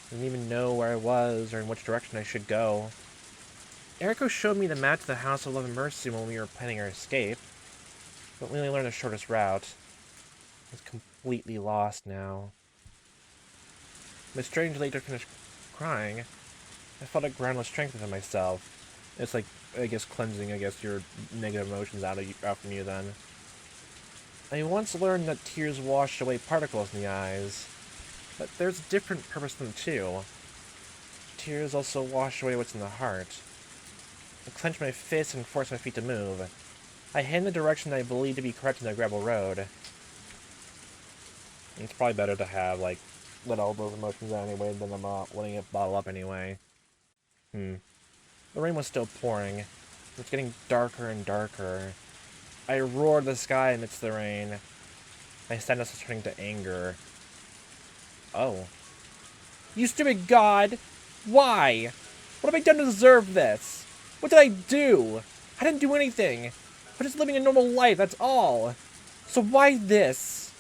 I didn't even know where I was or in which direction I should go. Eriko showed me the map to the House of Love and Mercy when we were planning our escape, but we only learned the shortest route. I was completely lost now. But strangely, after I finished crying, I felt a groundless strength within myself. It's like, I guess, cleansing, your negative emotions out from you then. I once learned that tears washed away particles in the eyes, but there's a different purpose to them too. Tears also wash away what's in the heart. I clenched my fists and forced my feet to move. I head in the direction I believe to be correct in the gravel road. It's probably better to have, like, let all those emotions out anyway than them letting it bottle up anyway. The rain was still pouring. It was getting darker and darker. I roared the sky amidst the rain. My sadness was turning to anger. Oh. You stupid god! Why? What have I done to deserve this? What did I do? I didn't do anything. I'm just living a normal life, that's all. So why this?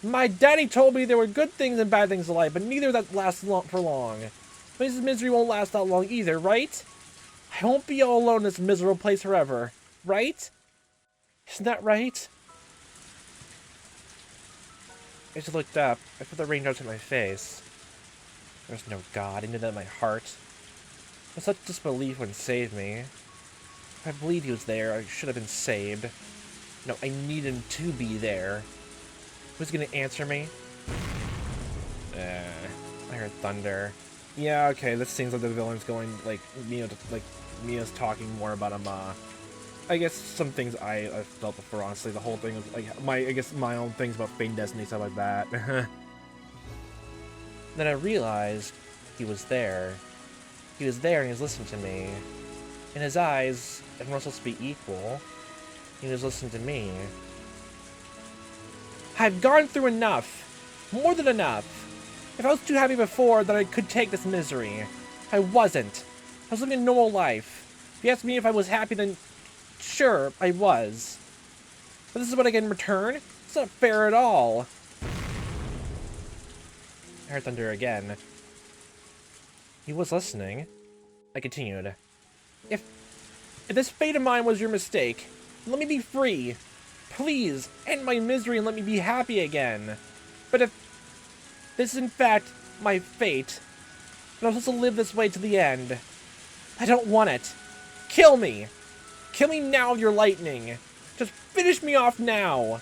My daddy told me there were good things and bad things in life, but neither of that lasts for long. But this misery won't last that long either, right? I won't be all alone in this miserable place forever, right? Isn't that right? I just looked up. I felt the raindrops hit my face. There was no God. I knew that in my heart. But such disbelief wouldn't save me. If I believed he was there, I should have been saved. No, I needed him to be there. Who's gonna answer me? I heard thunder. Yeah, okay, this seems like the villain's going, like, Mia's talking more about him, I guess some things I felt before, honestly. The whole thing was, like, my own things about fate and destiny, stuff like that. Then I realized he was there. He was there and he was listening to me. In his eyes, everyone was supposed to be equal. He was listening to me. I've gone through enough. More than enough. If I was too happy before that I could take this misery, I wasn't. I was living a normal life. If you asked me if I was happy, then sure, I was. But this is what I get in return? It's not fair at all. I heard thunder again. He was listening. I continued. If this fate of mine was your mistake, let me be free. Please, end my misery and let me be happy again. But if this is in fact my fate, and I'm supposed to live this way to the end, I don't want it. Kill me. Kill me now with your lightning. Just finish me off now.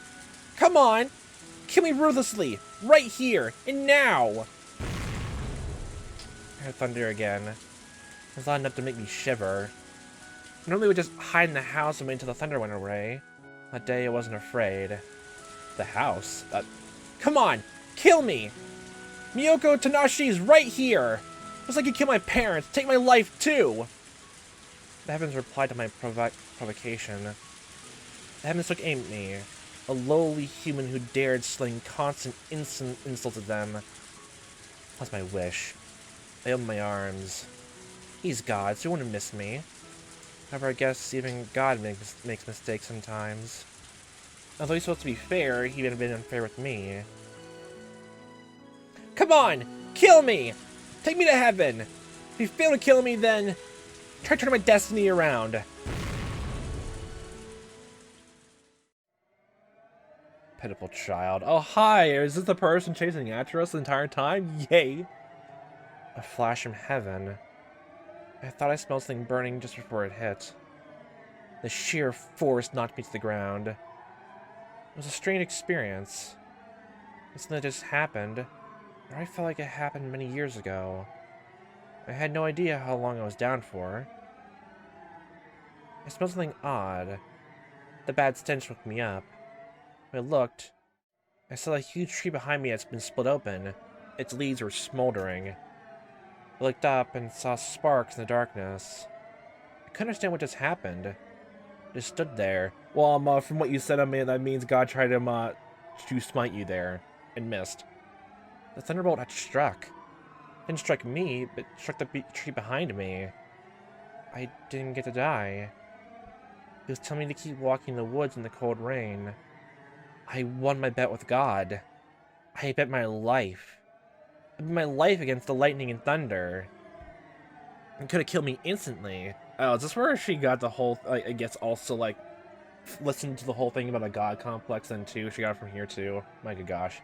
Come on. Kill me ruthlessly. Right here. And now. I heard thunder again. It was loud enough to make me shiver. I normally would just hide in the house and wait until the thunder went away. That day I wasn't afraid. The house? Come on. Kill me. Miyoko Tanashi's right here. Just like you killed my parents. Take my life too. The heavens replied to my provocation. The heavens took aim at me, a lowly human who dared sling constant insults at them. That's my wish. I opened my arms. He's God, so he wouldn't miss me. However, I guess even God makes mistakes sometimes. Although he's supposed to be fair, he would have been unfair with me. Come on! Kill me! Take me to heaven! If you fail to kill me, then try to turn my destiny around. Pitiful child. Oh, hi! Is this the person chasing after us the entire time? Yay! A flash from heaven. I thought I smelled something burning just before it hit. The sheer force knocked me to the ground. It was a strange experience. It's something that just happened, or I felt like it happened many years ago. I had no idea how long I was down for. I smelled something odd. The bad stench woke me up. When I looked, I saw a huge tree behind me that's been split open. Its leaves were smoldering. I looked up and saw sparks in the darkness. I couldn't understand what just happened. I just stood there. Well, from what you said, that means God tried to smite you there, and missed. The thunderbolt had struck. It didn't strike me, but struck the tree behind me. I didn't get to die. He was telling me to keep walking in the woods in the cold rain. I won my bet with God. I bet my life. I bet my life against the lightning and thunder. It could have killed me instantly. Oh, is this where she got the whole, I guess also, listened to the whole thing about a God complex then too? She got it from here too. My good gosh.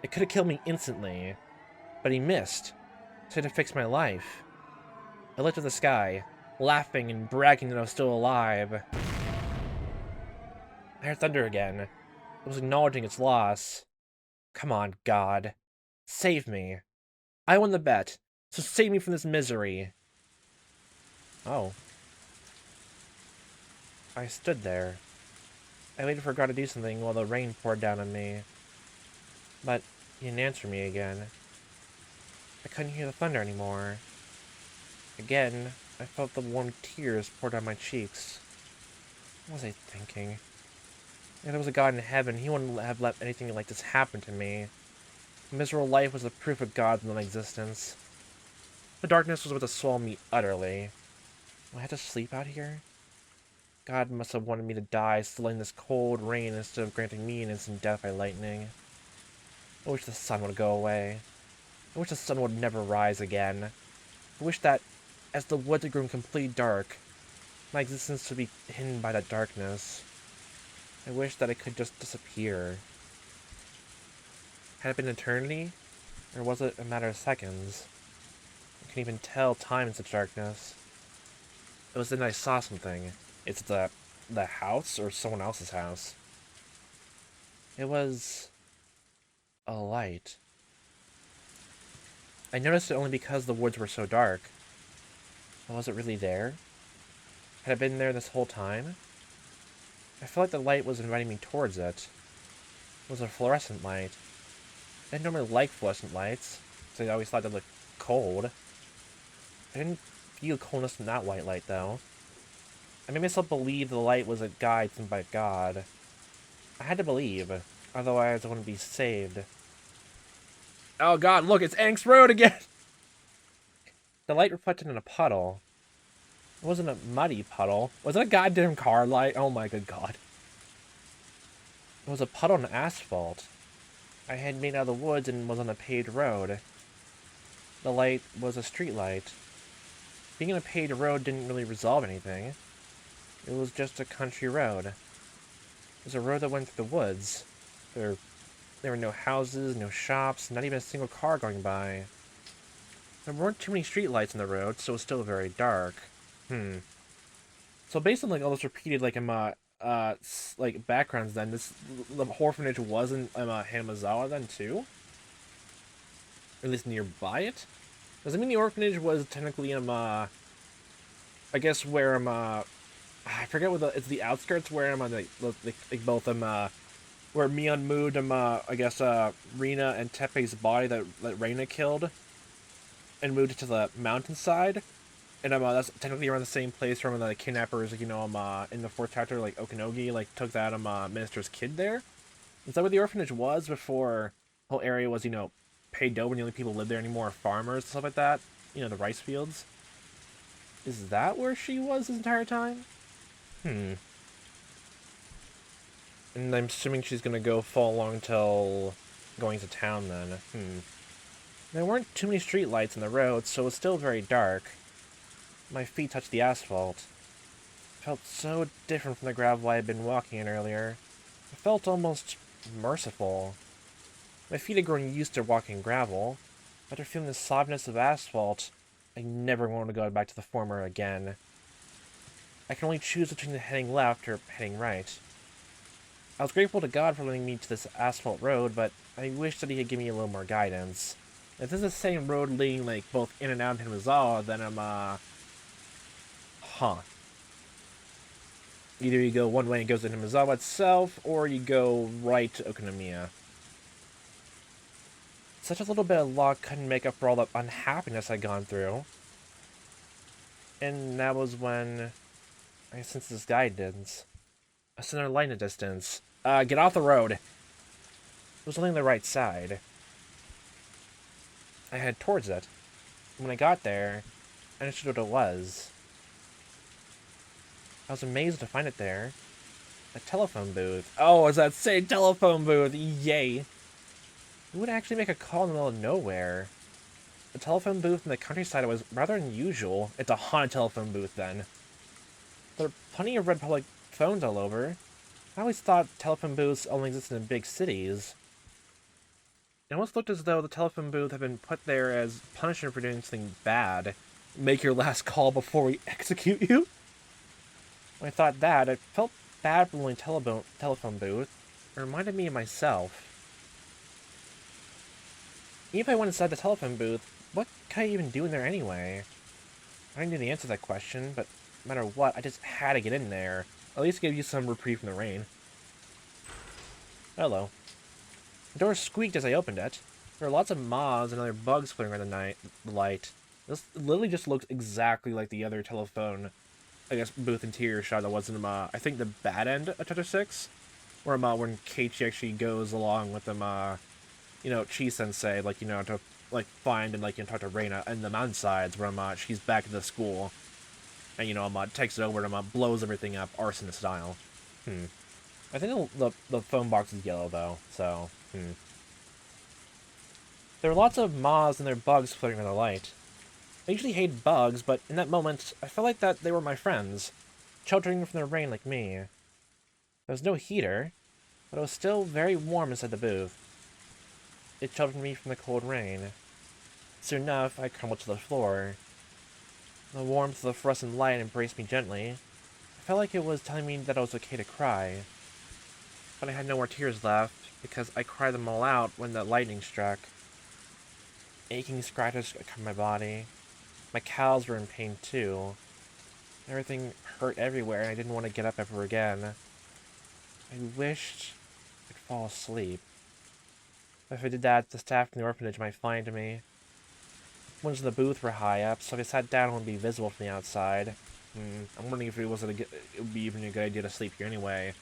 It could have killed me instantly. But he missed. So I had to fix my life. I looked at the sky, laughing and bragging that I was still alive. I heard thunder again. It was acknowledging its loss. Come on, God. Save me. I won the bet, so save me from this misery. Oh. I stood there. I waited for God to do something while the rain poured down on me. But he didn't answer me again. I couldn't hear the thunder anymore. Again, I felt the warm tears pour down my cheeks. What was I thinking? If there was a God in heaven, he wouldn't have let anything like this happen to me. A miserable life was the proof of God's non-existence. The darkness was what to swallow me utterly. Will I have to sleep out here? God must have wanted me to die, stilling this cold rain instead of granting me an instant death by lightning. I wish the sun would go away. I wish the sun would never rise again. I wish that, as the woods had grown completely dark, my existence would be hidden by that darkness. I wish that it could just disappear. Had it been eternity? Or was it a matter of seconds? I couldn't even tell time in such darkness. It was then I saw something. It's the house or someone else's house. It was a light. I noticed it only because the woods were so dark. But was it really there? Had it been there this whole time? I felt like the light was inviting me towards it. It was a fluorescent light. I didn't normally like fluorescent lights, so I always thought they looked cold. I didn't feel coldness in that white light, though. I made myself believe the light was a guide sent by God. I had to believe, otherwise I wouldn't be saved. Oh God, look, it's Angst Road again! The light reflected in a puddle. It wasn't a muddy puddle. Was it a goddamn car light? Oh my good God. It was a puddle in asphalt. I had made out of the woods and was on a paved road. The light was a street light. Being on a paved road didn't really resolve anything. It was just a country road. It was a road that went through the woods. There were no houses, no shops, not even a single car going by. There weren't too many streetlights on the road, so it was still very dark. So based on like all those repeated like backgrounds, then the orphanage wasn't Hinamizawa then too, or at least nearby it. Does it mean the orphanage was technically I guess where I forget what it's the outskirts where like both where Mion moved I guess Rina and Tepe's body that Reina killed, and moved it to the mountainside. And that's technically around the same place from the kidnappers, in the fourth chapter, like Okanogi, like took that minister's kid there. Is that where the orphanage was before the whole area was, paid over and the only people who lived there anymore are farmers and stuff like that? The rice fields. Is that where she was this entire time? And I'm assuming she's gonna go follow along till going to town then. There weren't too many streetlights on the road, so it was still very dark. My feet touched the asphalt. It felt so different from the gravel I had been walking in earlier. It felt almost merciful. My feet had grown used to walking gravel. After feeling the softness of asphalt, I never wanted to go back to the former again. I can only choose between heading left or heading right. I was grateful to God for letting me to this asphalt road, but I wish that he had given me a little more guidance. If this is the same road leading both in and out of Hinamizawa, then I'm either you go one way and it goes to Hinamizawa itself, or you go right to Okonomiya. Such a little bit of luck couldn't make up for all the unhappiness I'd gone through. And that was when I sensed this guidance. I saw another light in the distance. Get off the road. It was only on the right side. I headed towards it. When I got there, I understood what it was. I was amazed to find it there. A telephone booth. Oh, it's that same telephone booth! Yay! Who would actually make a call in the middle of nowhere? A telephone booth in the countryside was rather unusual. It's a haunted telephone booth, then. There are plenty of red public phones all over. I always thought telephone booths only existed in big cities. It almost looked as though the telephone booth had been put there as punishment for doing something bad. Make your last call before we execute you? When I thought that, I felt bad for the only telephone booth. It reminded me of myself. Even if I went inside the telephone booth, what could I even do in there anyway? I didn't know the answer to that question, but no matter what, I just had to get in there. At least give you some reprieve from the rain. Hello. The door squeaked as I opened it. There were lots of moths and other bugs flittering around the light. This literally just looks exactly like the other telephone, I guess, booth interior shot that was in, I think the bad end of Chapter 6? Where, when Keiichi actually goes along with them, Chi-sensei, to, find and, talk to Reina in the mountainsides where, she's back at the school. And, takes it over and, blows everything up, arson style. I think the phone box is yellow, though, so, There were lots of moths and their bugs floating in the light. I usually hate bugs, but in that moment, I felt like that they were my friends, sheltering from the rain like me. There was no heater, but it was still very warm inside the booth. It sheltered me from the cold rain. Soon enough, I crumbled to the floor. The warmth of the fluorescent light embraced me gently. I felt like it was telling me that it was okay to cry. But I had no more tears left, because I cried them all out when the lightning struck. Aching scratches covered my body. My calves were in pain too. Everything hurt everywhere, and I didn't want to get up ever again. I wished I could fall asleep. If I did that, the staff in the orphanage might find me. Windows in the booth were high up, so if I sat down, it wouldn't be visible from the outside. I'm wondering if it would be even a good idea to sleep here anyway.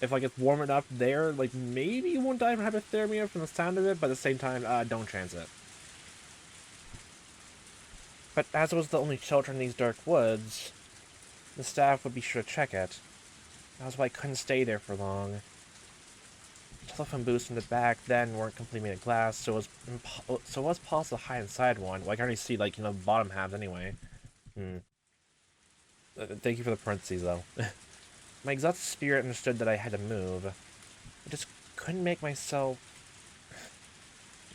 If it's warm enough there, maybe you won't die from hypothermia from the sound of it, but at the same time, don't chance it. But as it was the only shelter in these dark woods, the staff would be sure to check it. That was why I couldn't stay there for long. Telephone booths in the back then weren't completely made of glass, so it was possible to hide inside one. Well, I can already see, the bottom halves anyway. Thank you for the parentheses, though. My exhausted spirit understood that I had to move. I just couldn't make myself...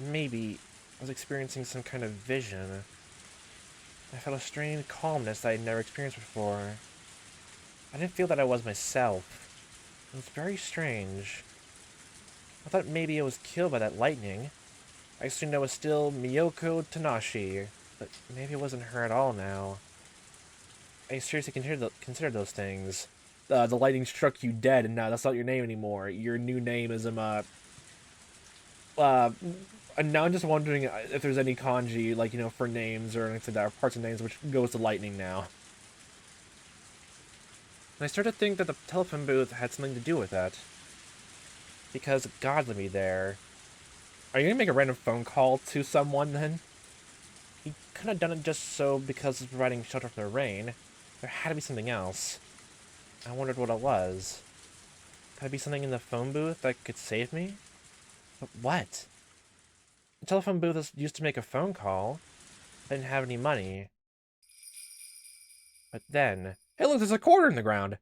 Maybe I was experiencing some kind of vision. I felt a strange calmness that I had never experienced before. I didn't feel that I was myself. It was very strange. I thought maybe it was killed by that lightning. I assumed it was still Miyoko Tanashi, but maybe it wasn't her at all now. I seriously considered those things. The lightning struck you dead, and now that's not your name anymore. Your new name is, and now I'm just wondering if there's any kanji, for names or anything that are parts of names which goes to lightning now. And I started to think that the telephone booth had something to do with that. Because God led me there. Are you gonna make a random phone call to someone, then? He couldn't have done it just so because it's providing shelter from the rain. There had to be something else. I wondered what it was. Could it be something in the phone booth that could save me? But what? The telephone booth used to make a phone call. I didn't have any money. But then... Hey look, there's a quarter in the ground!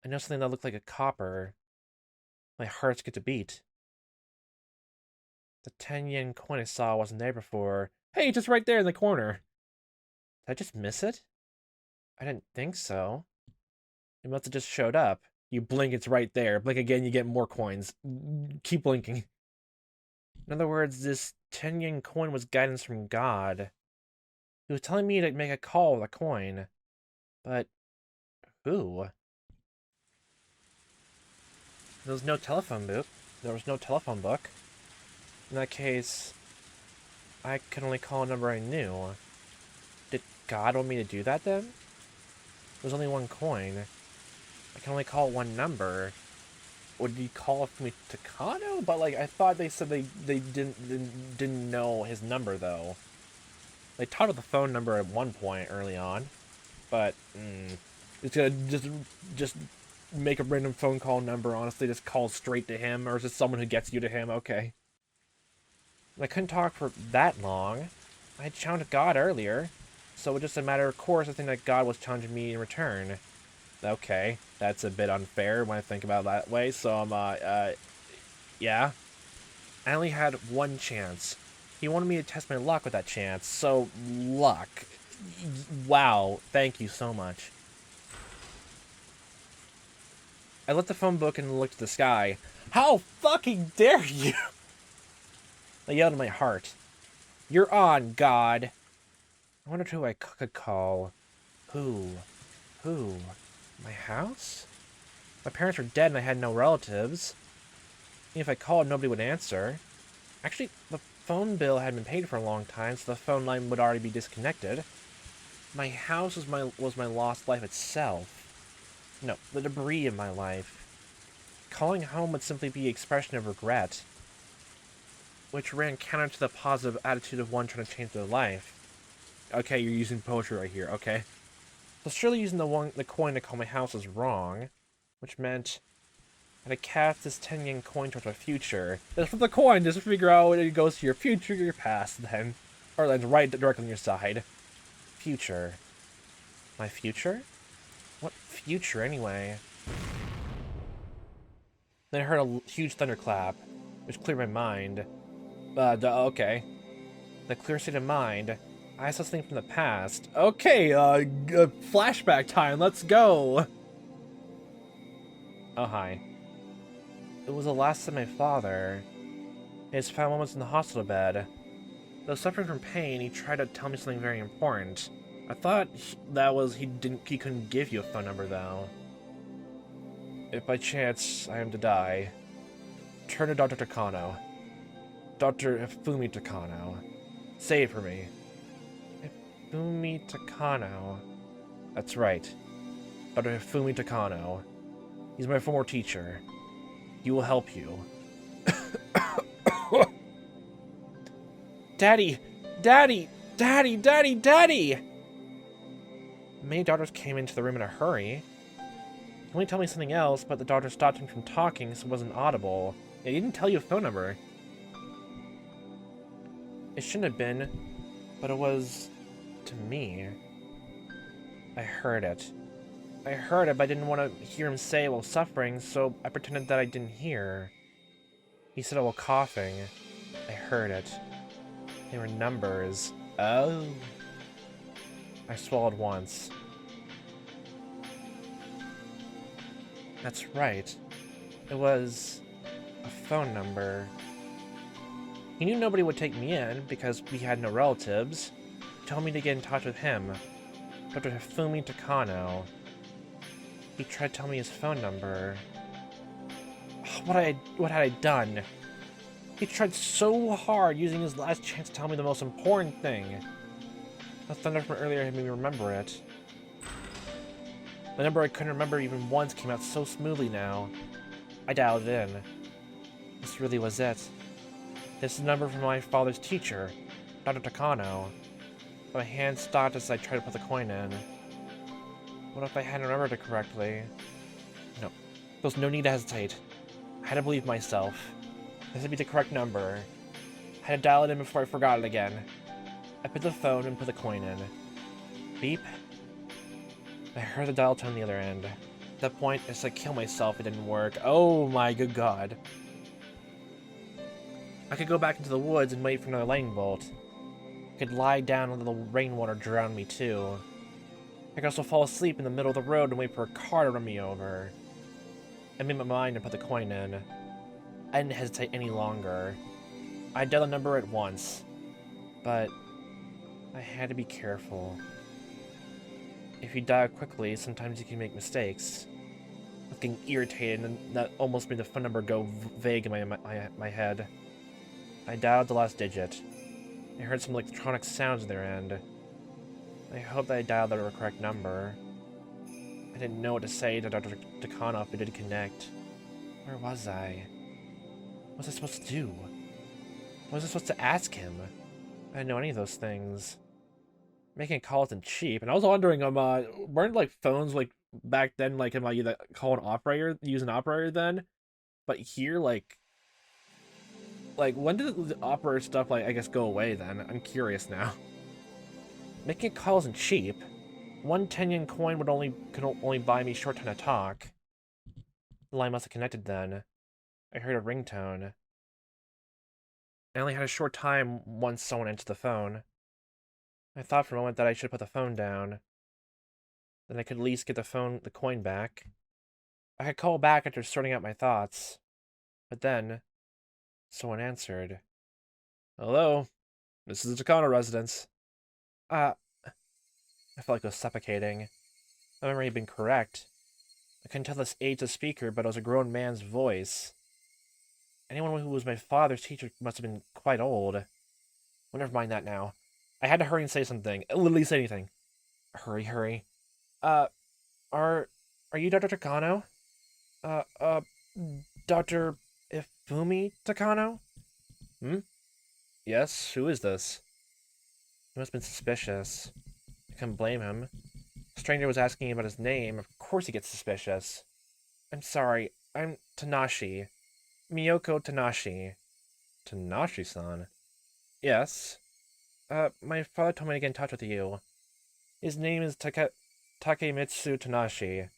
I noticed something that looked like a copper. My heart skipped a beat. The 10-yen coin I saw wasn't there before. Hey, just right there in the corner! Did I just miss it? I didn't think so. It must have just showed up. You blink, it's right there. Blink again, you get more coins. Keep blinking. In other words, this 10-yen coin was guidance from God. He was telling me to make a call with a coin. But who? There was no telephone book. There was no telephone book. In that case, I could only call a number I knew. Did God want me to do that then? There's only one coin. I can only call one number. Would he call me Takano? But like, I thought they said they didn't know his number though. They taught us the phone number at one point early on, but it's gonna just make a random phone call number. Honestly, just call straight to him, or is it someone who gets you to him? Okay. I couldn't talk for that long. I had challenged God earlier, so it was just a matter of course I think that God was challenging me in return. Okay, that's a bit unfair when I think about it that way, so yeah. I only had one chance. He wanted me to test my luck with that chance, so luck. Wow, thank you so much. I left the phone book and looked at the sky. How fucking dare you! I yelled in my heart. You're on, God. I wondered who I could call. Who? My house? My parents were dead and I had no relatives. Even if I called, nobody would answer. Actually, the phone bill had been paid for a long time, so the phone line would already be disconnected. My house was my lost life itself. No, the debris of my life. Calling home would simply be an expression of regret, which ran counter to the positive attitude of one trying to change their life. Okay, you're using poetry right here, okay. So surely using the coin to call my house was wrong, which meant I had to cast this 10 yen coin towards my future. Just flip the coin, just figure out when it goes to your future or your past then. Or then right directly on your side. Future. My future? What future anyway? Then I heard a huge thunderclap, which cleared my mind. Okay. The clear state of mind. I saw something from the past. Okay, flashback time, let's go! Oh, hi. It was the last of my father. His final moments in the hospital bed. Though suffering from pain, he tried to tell me something very important. I thought he couldn't give you a phone number, though. If by chance I am to die, turn to Dr. Takano. Dr. Hifumi Takano. Say it for me. Hifumi Takano. That's right. Dr. Hifumi Takano. He's my former teacher. He will help you. Daddy! Daddy! Daddy! Daddy! Daddy! Many doctors came into the room in a hurry. He only told me something else, but the doctor stopped him from talking so it wasn't audible. Yeah, he didn't tell you a phone number. It shouldn't have been, but it was to me. I heard it. I heard it, but I didn't want to hear him say it while suffering, so I pretended that I didn't hear. He said it while coughing. I heard it. They were numbers. Oh. I swallowed once. That's right. It was a phone number. He knew nobody would take me in because we had no relatives. He told me to get in touch with him. Dr. Hifumi Takano. He tried to tell me his phone number. What had I done? He tried so hard using his last chance to tell me the most important thing. The thunder from earlier made me remember it. The number I couldn't remember even once came out so smoothly now. I dialed it in. This really was it. This is the number from my father's teacher, Dr. Takano. My hand stopped as I tried to put the coin in. What if I hadn't remembered it correctly? No. There was no need to hesitate. I had to believe myself. This would be the correct number. I had to dial it in before I forgot it again. I put the phone and put the coin in. Beep. I heard the dial tone on the other end. At that point, I said kill myself if it didn't work. Oh my good god. I could go back into the woods and wait for another lightning bolt. I could lie down and let the rainwater drown me too. I could also fall asleep in the middle of the road and wait for a car to run me over. I made my mind and put the coin in. I didn't hesitate any longer. I dialed the number at once, but I had to be careful. If you dial quickly, sometimes you can make mistakes. I was getting irritated, and that almost made the phone number go vague in my head. I dialed the last digit. I heard some electronic sounds on their end. I hope that I dialed the correct number. I didn't know what to say to Dr. Takano if we did connect. Where was I? What was I supposed to do? What was I supposed to ask him? I didn't know any of those things. Making a call isn't cheap, and I was wondering, weren't like phones like back then like you that call an operator, use an operator then? But here, like when did the operator stuff I guess go away then? I'm curious now. Making a call isn't cheap. 1 10-yen coin could only buy me a short time to talk. The line must have connected then. I heard a ringtone. I only had a short time once someone answered the phone. I thought for a moment that I should put the phone down. Then I could at least get the coin back. I could call back after sorting out my thoughts. But then, someone answered. Hello, this is the Takano residence. I felt like I was suffocating. My memory had been correct. I couldn't tell this age of the speaker, but it was a grown man's voice. Anyone who was my father's teacher must have been quite old. Well, never mind that now. I had to hurry and say something. Literally say anything. Hurry. Are you Dr. Takano? Dr. Ifumi Takano? Yes, who is this? He must have been suspicious. I couldn't blame him. The stranger was asking about his name. Of course he gets suspicious. I'm sorry. I'm Tanashi. Miyoko Tanashi. Tanashi-san? Yes. My father told me to get in touch with you. His name is Takemitsu Tanashi.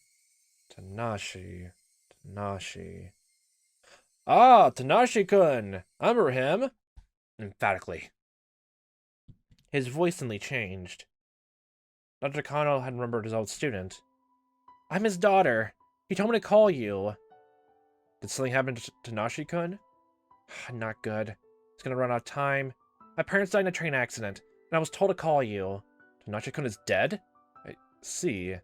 Tanashi. Ah, Tanashi-kun! I remember him! Emphatically. His voice suddenly changed. Dr. Kano had remembered his old student. I'm his daughter. He told me to call you. Did something happen to Tanashi-kun? Not good. It's gonna run out of time. My parents died in a train accident, and I was told to call you. Tanashi-kun is dead? I see.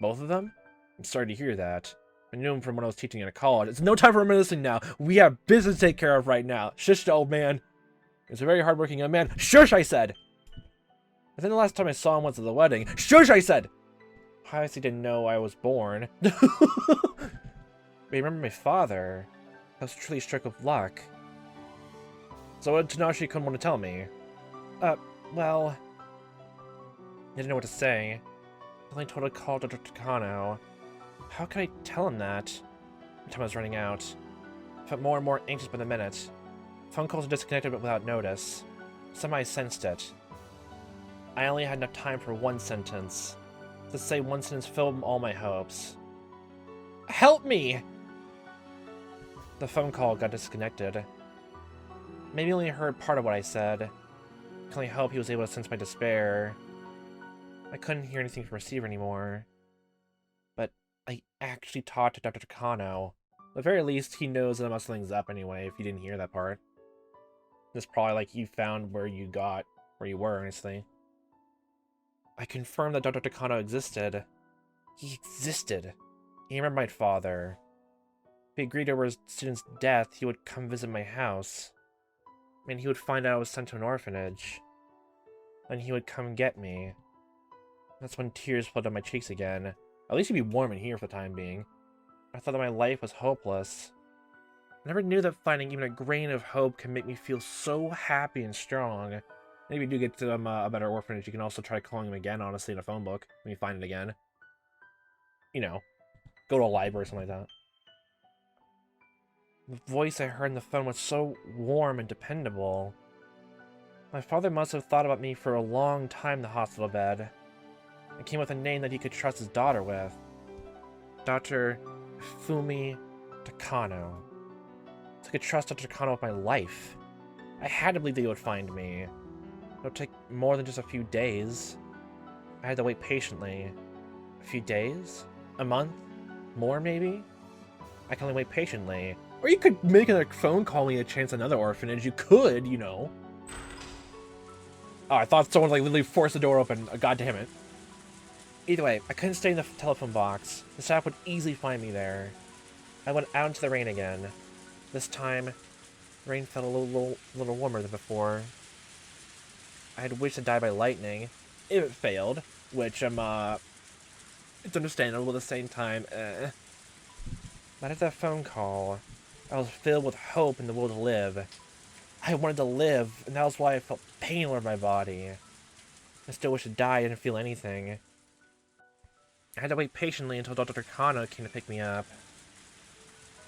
Both of them? I'm sorry to hear that. I knew him from when I was teaching in a college. It's no time for reminiscing now. We have business to take care of right now. Shush, old man. He's a very hardworking young man. Shush, I said! I think the last time I saw him was at the wedding. Shush, I said! I obviously didn't know I was born. But you remember my father. I was truly struck with luck. So what did Tanashi-kun want to tell me? Well... I didn't know what to say. I only told to call Dr. Takano. How could I tell him that? The time was running out. I felt more and more anxious by the minute. Phone calls were disconnected but without notice. Somehow I sensed it. I only had enough time for one sentence. To say one sentence filled all my hopes. Help me! The phone call got disconnected. Maybe only heard part of what I said. I can only hope he was able to sense my despair. I couldn't hear anything from the receiver anymore. But I actually talked to Dr. Takano. At the very least, he knows that something's up anyway, if you didn't hear that part. It's probably like you found where you were, honestly. I confirmed that Dr. Takano existed. He existed. He remembered my father. If he agreed over his student's death, he would come visit my house. And he would find out I was sent to an orphanage. Then he would come get me. That's when tears flowed down my cheeks again. At least he'd be warm in here for the time being. I thought that my life was hopeless. I never knew that finding even a grain of hope can make me feel so happy and strong. And if you do get to a better orphanage, you can also try calling him again, honestly, in a phone book, when you find it again. You know, go to a library or something like that. The voice I heard in the phone was so warm and dependable. My father must have thought about me for a long time in the hospital bed. It came with a name that he could trust his daughter with. Dr. Ifumi Takano. So I could trust Dr. Takano with my life. I had to believe that he would find me. It would take more than just a few days. I had to wait patiently. A few days? A month? More, maybe? I can only wait patiently. Or you could make a phone call me a chance at another orphanage. You could, you know. Oh, I thought someone like literally forced the door open. God damn it. Either way, I couldn't stay in the telephone box. The staff would easily find me there. I went out into the rain again. This time, the rain felt a little warmer than before. I had wished to die by lightning if it failed, which it's understandable at the same time. But at that phone call, I was filled with hope in the will to live. I wanted to live, and that was why I felt pain over my body. I still wished to die. I didn't feel anything. I had to wait patiently until Dr. Kano came to pick me up.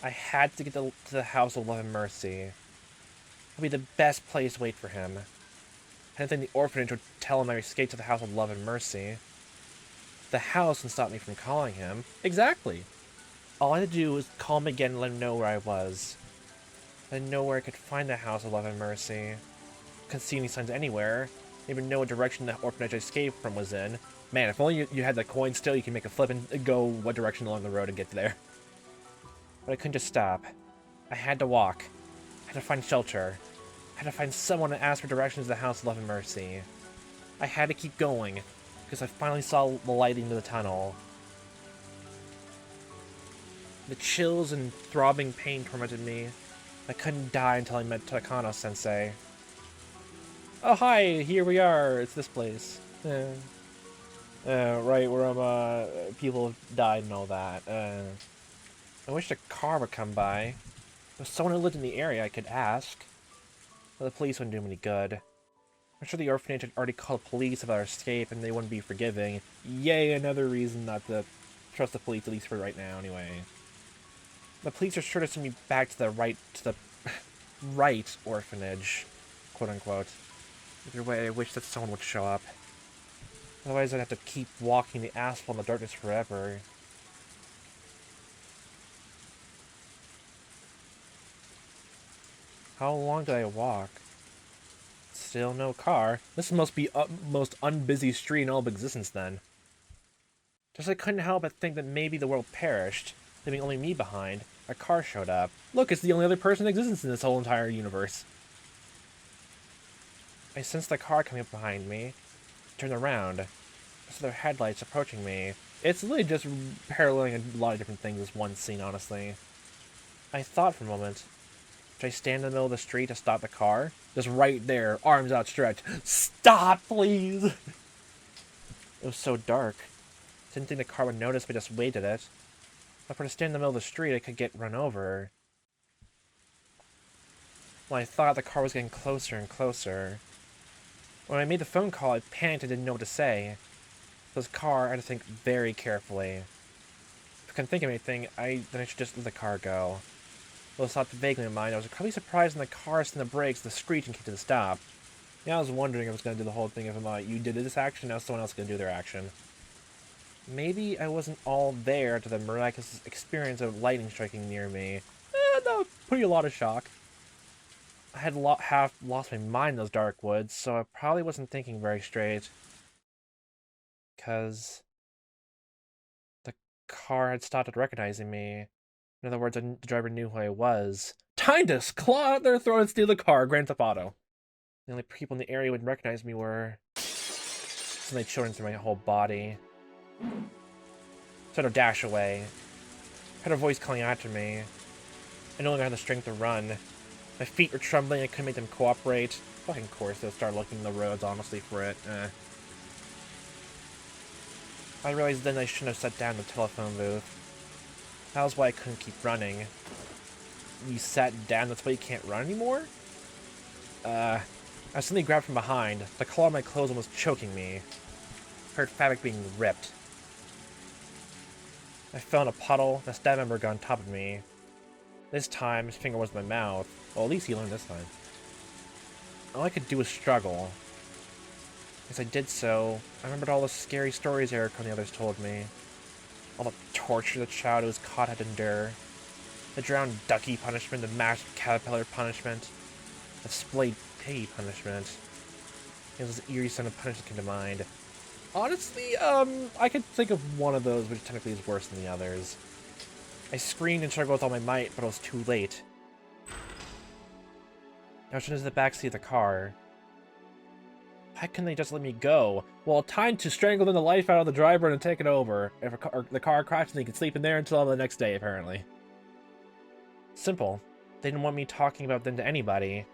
I had to get to the House of Love and Mercy. It would be the best place to wait for him. I didn't think the orphanage would tell him I escaped to the House of Love and Mercy. The house can stop me from calling him. Exactly. All I had to do was call him again and let him know where I was. I didn't know where I could find the House of Love and Mercy. Couldn't see any signs anywhere. Didn't even know what direction the orphanage I escaped from was in. Man, if only you had the coin still, you can make a flip and go what direction along the road and get there. But I couldn't just stop. I had to walk. I had to find shelter. I had to find someone to ask for directions to the House of Love and Mercy. I had to keep going, because I finally saw the light into the tunnel. The chills and throbbing pain tormented me. I couldn't die until I met Takano-sensei. Oh hi, here we are, it's this place. Right where people have died and all that. I wish a car would come by. If someone who lived in the area I could ask. But the police wouldn't do me any good. I'm sure the orphanage had already called the police about our escape and they wouldn't be forgiving. Yay, another reason not to trust the police, at least for right now, anyway. The police are sure to send me back to the right orphanage, quote unquote. Either way, I wish that someone would show up. Otherwise, I'd have to keep walking the asphalt in the darkness forever. How long did I walk? Still no car. This must be the most unbusy street in all of existence then. Just I couldn't help but think that maybe the world perished, leaving only me behind. A car showed up. Look, it's the only other person in existence in this whole entire universe. I sensed the car coming up behind me. I turned around. I saw their headlights approaching me. It's literally just paralleling a lot of different things as one scene, honestly. I thought for a moment. Should I stand in the middle of the street to stop the car? Just right there, arms outstretched. Stop, please! It was so dark. Didn't think the car would notice, but just waved at it. If I were to stand in the middle of the street, I could get run over. Well, I thought the car was getting closer and closer. When I made the phone call, I panicked and didn't know what to say. This car, I had to think very carefully. If I couldn't think of anything, then I should just let the car go. Well, this thought vaguely in my mind. I was probably surprised when the car slammed the brakes, the screech, and came to the stop. Yeah, I was wondering if I was going to do the whole thing if you did this action, now someone else is going to do their action. Maybe I wasn't all there to the miraculous experience of lightning striking near me. That would put you a lot of shock. I had half lost my mind in those dark woods, so I probably wasn't thinking very straight. Because the car had stopped recognizing me. In other words, the driver knew who I was. Time to claw out their throat and steal the car, Grand Theft Auto. The only people in the area would recognize me were so they children through my whole body. So I had to dash away. I heard a voice calling after me. I no longer had the strength to run. My feet were trembling, I couldn't make them cooperate. Fucking course, they'll start looking at the roads, honestly, for it. I realized then I shouldn't have sat down in the telephone booth. That was why I couldn't keep running. You sat down, that's why you can't run anymore? I was suddenly grabbed from behind. The collar of my clothes almost choking me. I heard fabric being ripped. I fell in a puddle, and a stab member got on top of me. This time, his finger was in my mouth. Well, at least he learned this time. All I could do was struggle. As I did so, I remembered all the scary stories Eric and the others told me. All the torture the child who was caught had to endure. The drowned ducky punishment, the mashed caterpillar punishment, the splayed piggy punishment. It was an eerie sound of punishment came to mind. Honestly, I could think of one of those, which technically is worse than the others. I screamed and struggled with all my might, but it was too late. I was into the backseat of the car. Why couldn't they just let me go? Well, time to strangle the life out of the driver and take it over. If the car crashes, they can sleep in there until the next day, apparently. Simple. They didn't want me talking about them to anybody.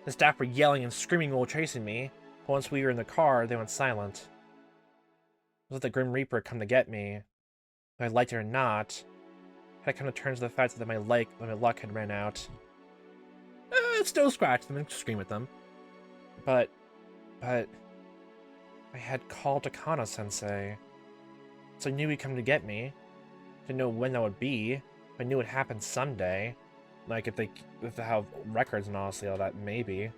The staff were yelling and screaming while chasing me. Once we were in the car, they went silent. It was like the Grim Reaper had come to get me. Whether I liked it or not, I had to come to terms with the fact that my luck had ran out. Still scratch them and scream at them. But I had called Takano-sensei, so I knew he'd come to get me. Didn't know when that would be, but I knew it would happen someday. Like, if they have records and honestly all that, maybe.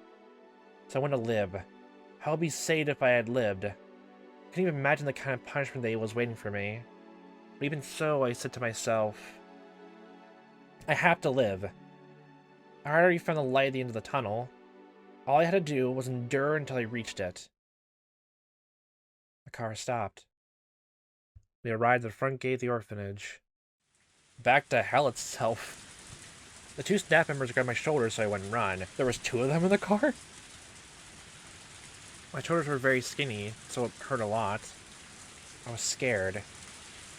So I wanted to live. How would be saved if I had lived? I couldn't even imagine the kind of punishment that was waiting for me. But even so, I said to myself, I have to live. I already found the light at the end of the tunnel. All I had to do was endure until I reached it. The car stopped. We arrived at the front gate of the orphanage. Back to hell itself. The two staff members grabbed my shoulders so I wouldn't run. There was two of them in the car? My shoulders were very skinny, so it hurt a lot. I was scared.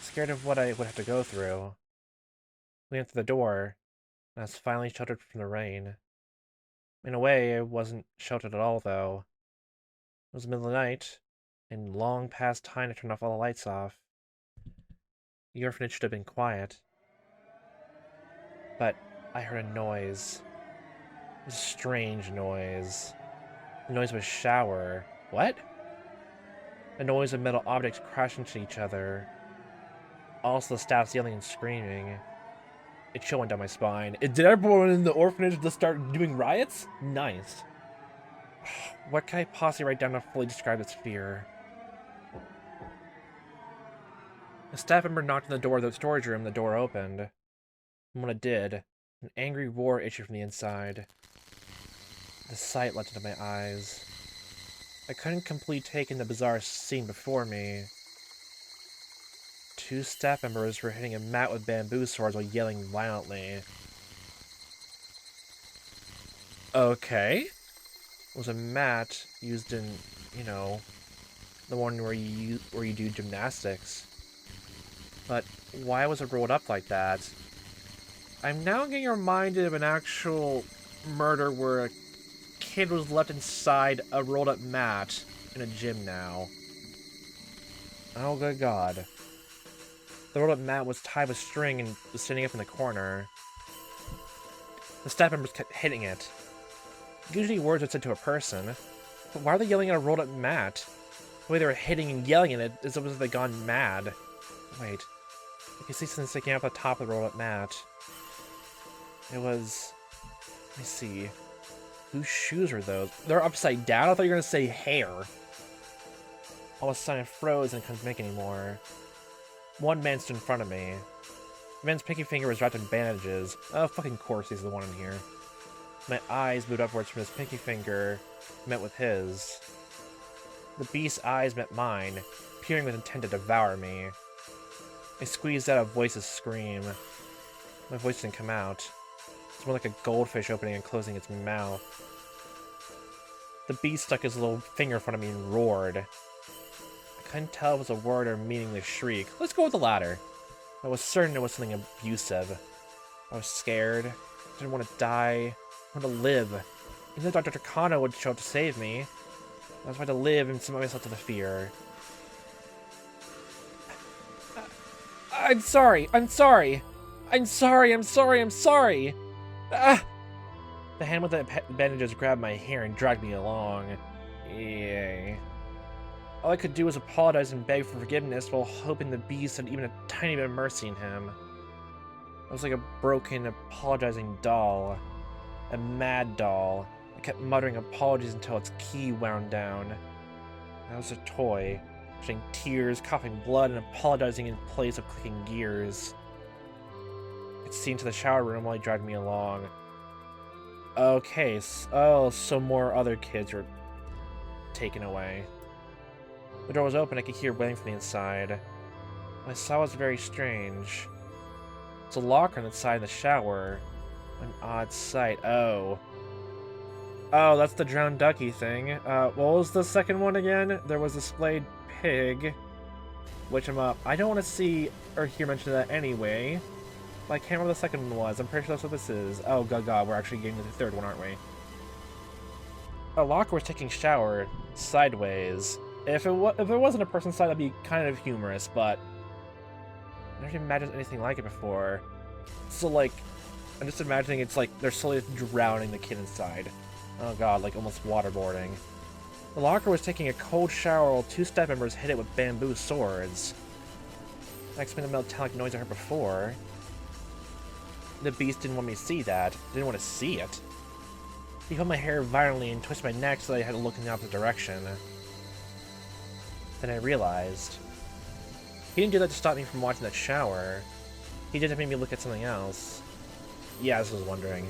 Scared of what I would have to go through. We went through the door, and I was finally sheltered from the rain. In a way, I wasn't sheltered at all, though. It was the middle of the night, and long past time to turn off all the lights off. The orphanage should have been quiet. But I heard a noise. It was a strange noise. The noise of a shower. What? A noise of metal objects crashing into each other. Also the staff yelling and screaming. It chill went down my spine. Did everyone in the orphanage just start doing riots? Nice. What can I possibly write down to fully describe this fear? A staff member knocked on the door of the storage room. The door opened. And when it did, an angry roar issued from the inside. The sight leapt into my eyes. I couldn't completely take in the bizarre scene before me. Two staff members were hitting a mat with bamboo swords while yelling violently. Okay. It was a mat used in, you know, the one where you do gymnastics. But why was it rolled up like that? I'm now getting reminded of an actual murder where a kid was left inside a rolled up mat in a gym now. Oh good god. The rolled up mat was tied with string and was standing up in the corner. The staff members kept hitting it. Usually words are said to a person, but why are they yelling at a rolled up mat? The way they were hitting and yelling at it is as if they'd gone mad. Wait. I can see something sticking out the top of the rolled up mat. It was... Let me see. Whose shoes are those? They're upside down? I thought you were going to say hair. All of a sudden it froze and couldn't make anymore. One man stood in front of me. The man's pinky finger was wrapped in bandages. Oh, fucking course he's the one in here. My eyes moved upwards from his pinky finger, met with his. The beast's eyes met mine, peering with intent to devour me. I squeezed out a voiceless scream. My voice didn't come out. It's more like a goldfish opening and closing its mouth. The beast stuck his little finger in front of me and roared. I couldn't tell if it was a word or a meaningless shriek. Let's go with the latter. I was certain it was something abusive. I was scared. I didn't want to die. I wanted to live. Even though Dr. Takano would show up to save me, I was trying to live and submit myself to the fear. I'm sorry! I'm sorry! I'm sorry! I'm sorry! I'm sorry! Ah! The hand with the bandages grabbed my hair and dragged me along. Yay. All I could do was apologize and beg for forgiveness while hoping the beast had even a tiny bit of mercy in him. I was like a broken, apologizing doll. A mad doll. I kept muttering apologies until its key wound down. I was a toy, shedding tears, coughing blood, and apologizing in place of clicking gears. I could see into the shower room while he dragged me along. Okay, so more other kids were taken away. The door was open, I could hear wailing from the inside. What I saw was very strange. It's a locker on the side of the shower. An odd sight. Oh, that's the drowned ducky thing. What was the second one again? There was a splayed pig, which I don't want to see or hear mention of that anyway. But I can't remember what the second one was. I'm pretty sure that's what this is. Oh god, we're actually getting to the third one, aren't we? A locker was taking shower sideways. If there wasn't a person side, that'd be kind of humorous, but I never imagined anything like it before. So like, I'm just imagining it's like they're slowly drowning the kid inside. Oh god, like almost waterboarding. The locker was taking a cold shower while two staff members hit it with bamboo swords. I explained the metallic noise I heard before. The beast didn't want me to see that. Didn't want to see it. He held my hair violently and twisted my neck so that I had to look in the opposite direction. Then I realized. He didn't do that to stop me from watching that shower. He did to make me look at something else. Yeah, I was wondering.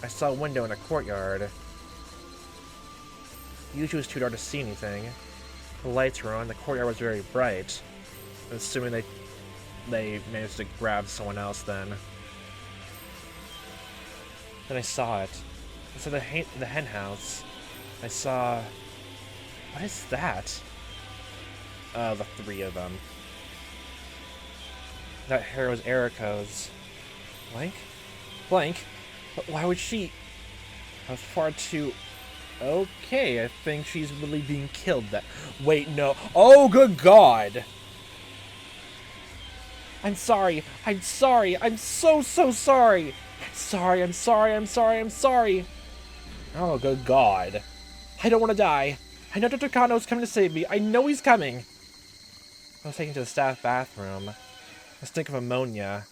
I saw a window in a courtyard. Usually it was too dark to see anything. The lights were on, the courtyard was very bright. I'm assuming they managed to grab someone else then. Then I saw it. Inside the hen house, I saw... What is that? The three of them. That hair was Eriko's. Blank? Blank? But why would she... I was far too... Okay, I think she's really being killed that... Wait, no. Oh, good god! I'm sorry. I'm sorry. I'm so sorry. I'm sorry. Oh, good god. I don't want to die. I know Dr. Kano's coming to save me. I know he's coming. I was taken to the staff bathroom. A stink of ammonia.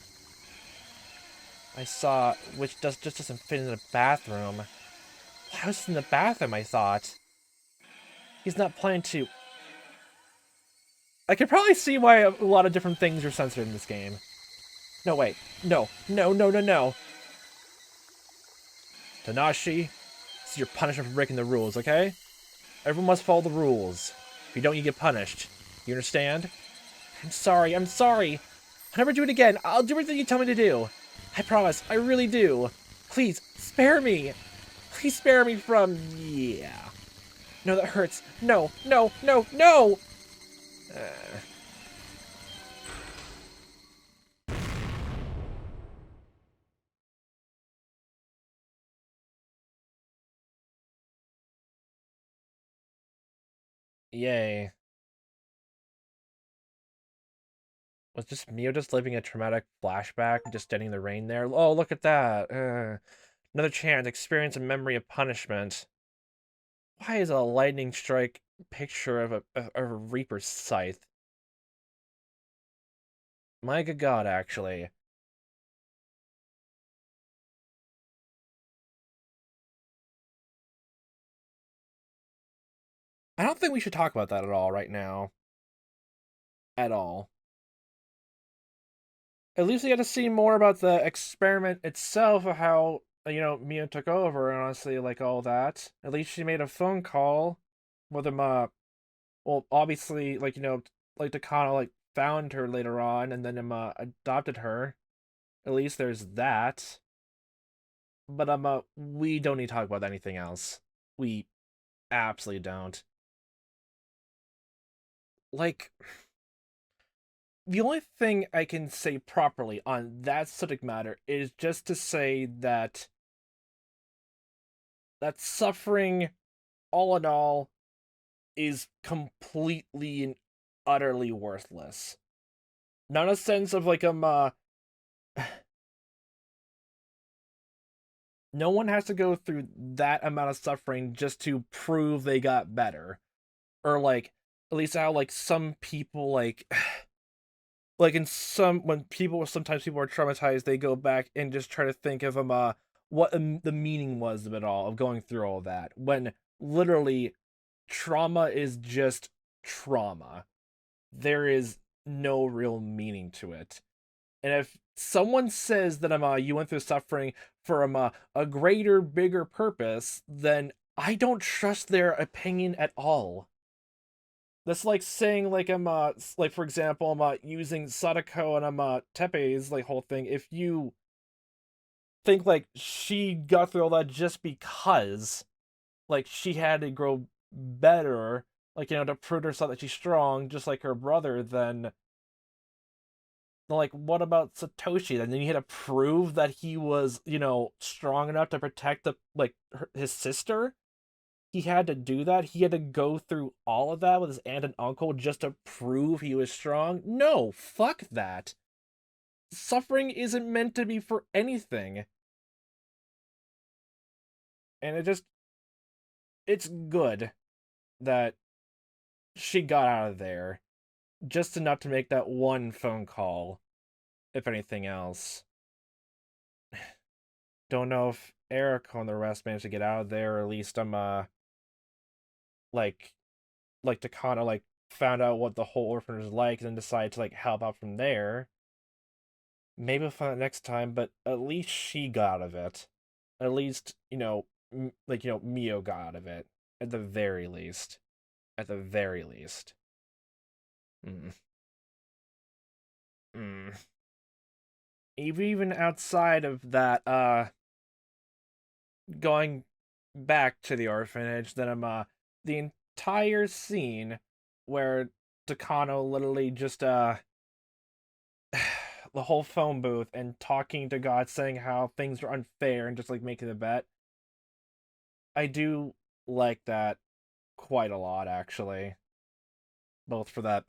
I saw, which just doesn't fit in the bathroom. Why was he in the bathroom, I thought? He's not planning to... I can probably see why a lot of different things are censored in this game. No, wait. No. Tanashi, this is your punishment for breaking the rules, okay? Everyone must follow the rules. If you don't, you get punished. You understand? I'm sorry. I'll never do it again. I'll do everything you tell me to do. I promise. I really do. Please, spare me. Please spare me from... Yeah. No, that hurts. No. Yay. Was just Mio just living a traumatic flashback, just getting the rain there? Oh, look at that. Another chance, experience a memory of punishment. Why is a lightning strike picture of a Reaper's scythe? My good god, actually. I don't think we should talk about that at all right now. At all. At least we got to see more about the experiment itself, of how, Mia took over, and honestly, like, all that. At least she made a phone call with him, well, obviously, like, like, Takano, like, found her later on, and then, adopted her. At least there's that. But, we don't need to talk about anything else. We absolutely don't. Like... The only thing I can say properly on that subject matter is just to say that suffering, all in all, is completely and utterly worthless. Not a sense of like no one has to go through that amount of suffering just to prove they got better. Or like at least how like some people like like in some when sometimes people are traumatized, they go back and just try to think of what the meaning was of it all, of going through all that, when literally trauma is just trauma. There is no real meaning to it. And if someone says that you went through suffering for a greater, bigger purpose, then I don't trust their opinion at all. That's like saying like like for example using Sadako and Tepe's like whole thing. If you think like she got through all that just because like she had to grow better, like to prove to herself that she's strong, just like her brother, then like what about Satoshi? Then you had to prove that he was strong enough to protect his sister. he had to do that. He had to go through all of that with his aunt and uncle just to prove he was strong. No, fuck that. Suffering isn't meant to be for anything. And it's good that she got out of there just enough to make that one phone call, if anything else. Don't know if Eric and the rest managed to get out of there, or at least I'm like to kind of like found out what the whole orphanage is like and then decided to like help out from there. Maybe we'll find out next time, but at least she got out of it. At least, Mio got out of it. At the very least. At the very least. Mm. Mm. Even outside of that, going back to the orphanage, then I'm the entire scene where Takano literally just the whole phone booth and talking to God, saying how things are unfair and just like making a bet. I do like that quite a lot, actually. Both for that,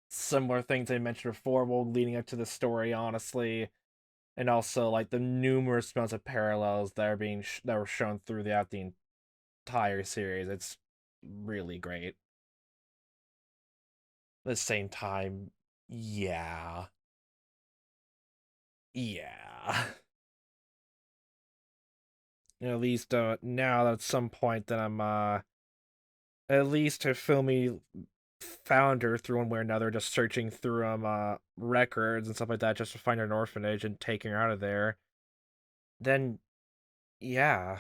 similar things I mentioned before, while leading up to the story, honestly, and also like the numerous amounts of parallels that are that were shown throughout the entire series. It's really great. At the same time, yeah, yeah. At least now at some point that I'm at least Hifumi found her through one way or another, just searching through records and stuff like that just to find her an orphanage and taking her out of there. Then yeah,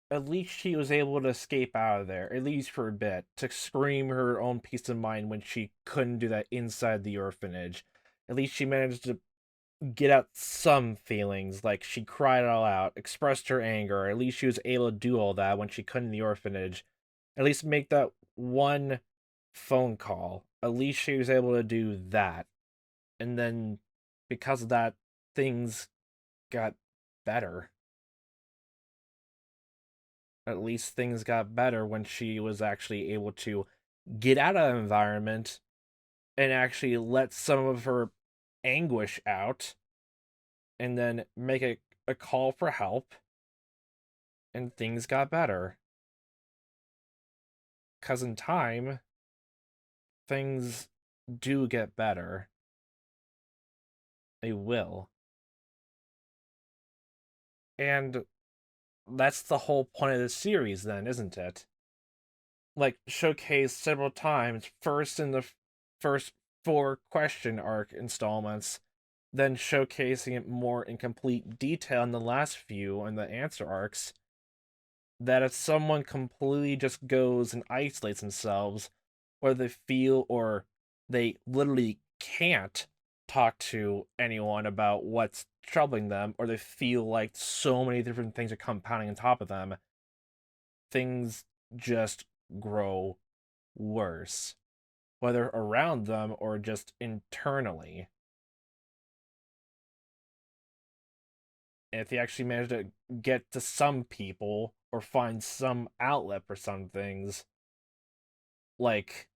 at least she was able to escape out of there, at least for a bit, to scream her own peace of mind when she couldn't do that inside the orphanage. At least she managed to get out some feelings, like she cried it all out, expressed her anger. At least she was able to do all that when she couldn't in the orphanage. At least make that one phone call. At least she was able to do that. And then because of that, things got better. At least things got better when she was actually able to get out of the environment and actually let some of her anguish out and then make a call for help, and things got better. Because in time, things do get better. They will. And that's the whole point of the series, then, isn't it? Like, showcased several times, first in the first four question arc installments, then showcasing it more in complete detail in the last few in the answer arcs, that if someone completely just goes and isolates themselves, or they feel or they literally can't talk to anyone about what's troubling them, or they feel like so many different things are compounding on top of them, things just grow worse, whether around them or just internally. And if you actually manage to get to some people or find some outlet for some things, like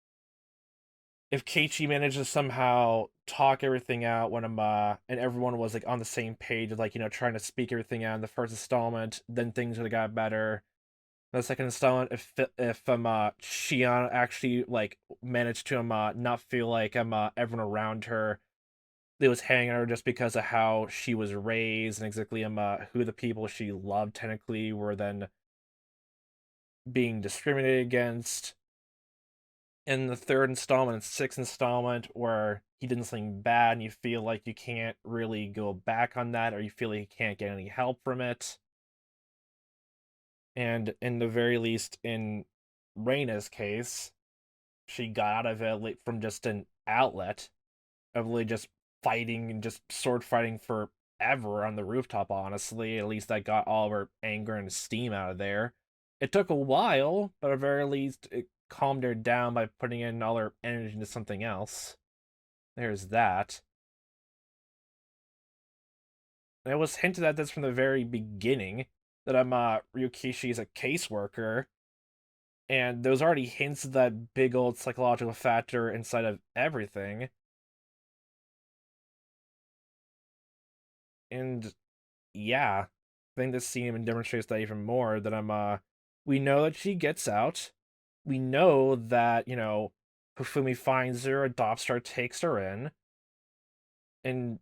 if Keiichi managed to somehow talk everything out when and everyone was like on the same page, like trying to speak everything out in the first installment, then things would have got better. The second installment, if Shion actually like managed to not feel like everyone around her they was hanging her just because of how she was raised and exactly who the people she loved technically were then being discriminated against. In the third installment and sixth installment, where he did something bad and you feel like you can't really go back on that, or you feel like you can't get any help from it. And in the very least, in Reina's case, she got out of it from just an outlet of really just fighting and just sword fighting forever on the rooftop, honestly. At least that got all of her anger and steam out of there. It took a while, but at very least it calmed her down by putting in all her energy into something else. There's that. And it was hinted at this from the very beginning. that Ryukishi is a caseworker, and there's already hints of that big old psychological factor inside of everything. And yeah, I think this scene even demonstrates that even more. That we know that she gets out. We know that Hifumi finds her, adopts her, takes her in, and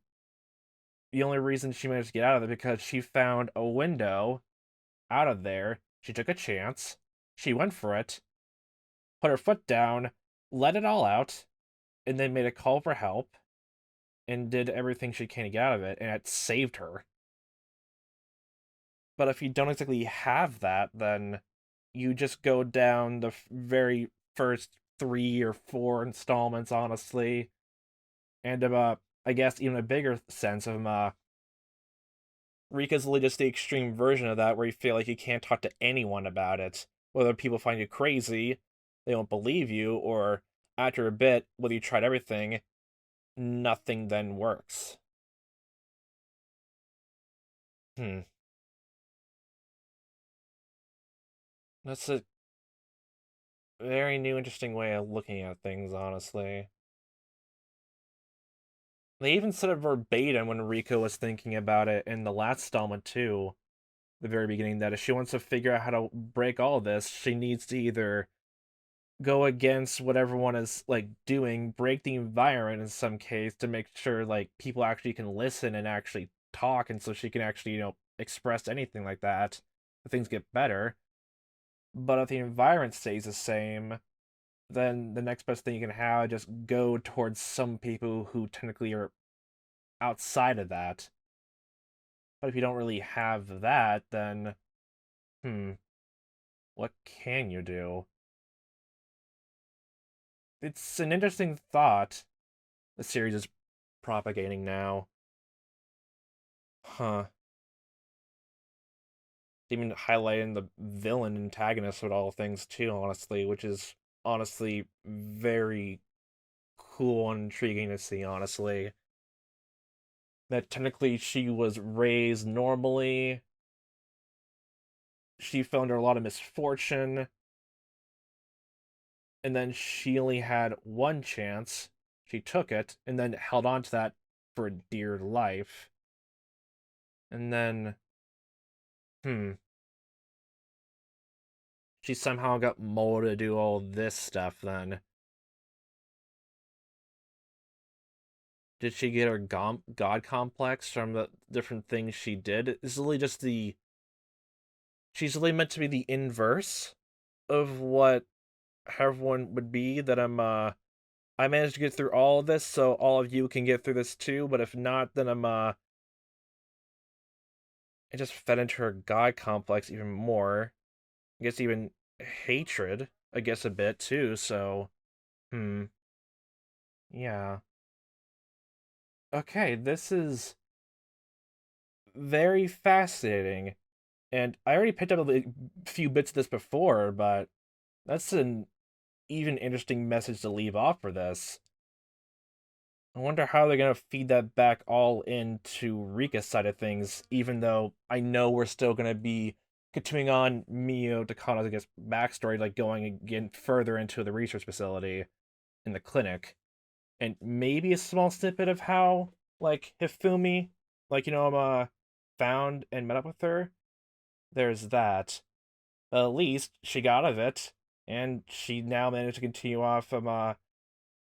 the only reason she managed to get out of it because she found a window out of there. She took a chance. She went for it, put her foot down, let it all out, and then made a call for help and did everything she can to get out of it, and it saved her. But if you don't exactly have that, then you just go down the very first 3 or 4 installments, honestly, and I guess even a bigger sense of Rika's literally just the extreme version of that, where you feel like you can't talk to anyone about it. Whether people find you crazy, they don't believe you, or after a bit, whether you tried everything, nothing then works. Hmm. That's a very new, interesting way of looking at things, honestly. They even said it verbatim when Rika was thinking about it in the last installment, too, the very beginning, that if she wants to figure out how to break all this, she needs to either go against what everyone is like doing, break the environment in some case to make sure like people actually can listen and actually talk, and so she can actually express anything like that. Things get better, but if the environment stays the same, then the next best thing you can have is just go towards some people who technically are outside of that. But if you don't really have that, then hmm, what can you do? It's an interesting thought the series is propagating now. Huh. Even highlighting the villain antagonist of all things too, honestly, which is honestly very cool and intriguing to see, honestly. That technically she was raised normally. She fell under a lot of misfortune, and then she only had one chance. She took it, and then held on to that for dear life. And then, hmm, she somehow got molded to do all this stuff then. Did she get her god complex from the different things she did? It's really just the. She's really meant to be the inverse of what everyone would be. That I managed to get through all of this, so all of you can get through this too. But if not, then it just fed into her god complex even more. I guess even hatred, I guess a bit too. So, yeah. Okay, this is very fascinating. And I already picked up a few bits of this before, but that's an even interesting message to leave off for this. I wonder how they're gonna feed that back all into Rika's side of things, even though I know we're still gonna be continuing on Mio Takano's, I guess, backstory, like going again further into the research facility in the clinic. And maybe a small snippet of how, like, Hifumi, like, found and met up with her. There's that. At least she got out of it, and she now managed to continue off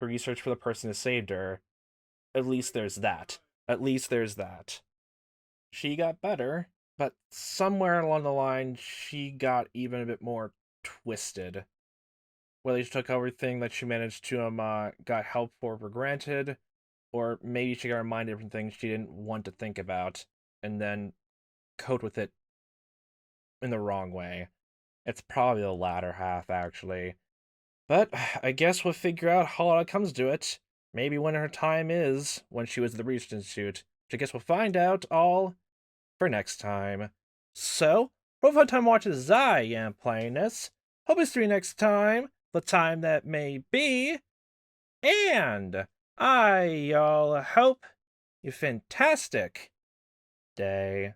research for the person who saved her. At least there's that. At least there's that. She got better, but somewhere along the line, she got even a bit more twisted. Whether she took everything that she managed to got help for granted, or maybe she got reminded of different things she didn't want to think about, and then cope with it in the wrong way. It's probably the latter half, actually. But I guess we'll figure out how it comes to it. Maybe when her time is, when she was at the Research Institute. Which I guess we'll find out all for next time. So, for fun time watches, I am playing this. Hope to see you next time, the time that may be. And I all hope you fantastic day.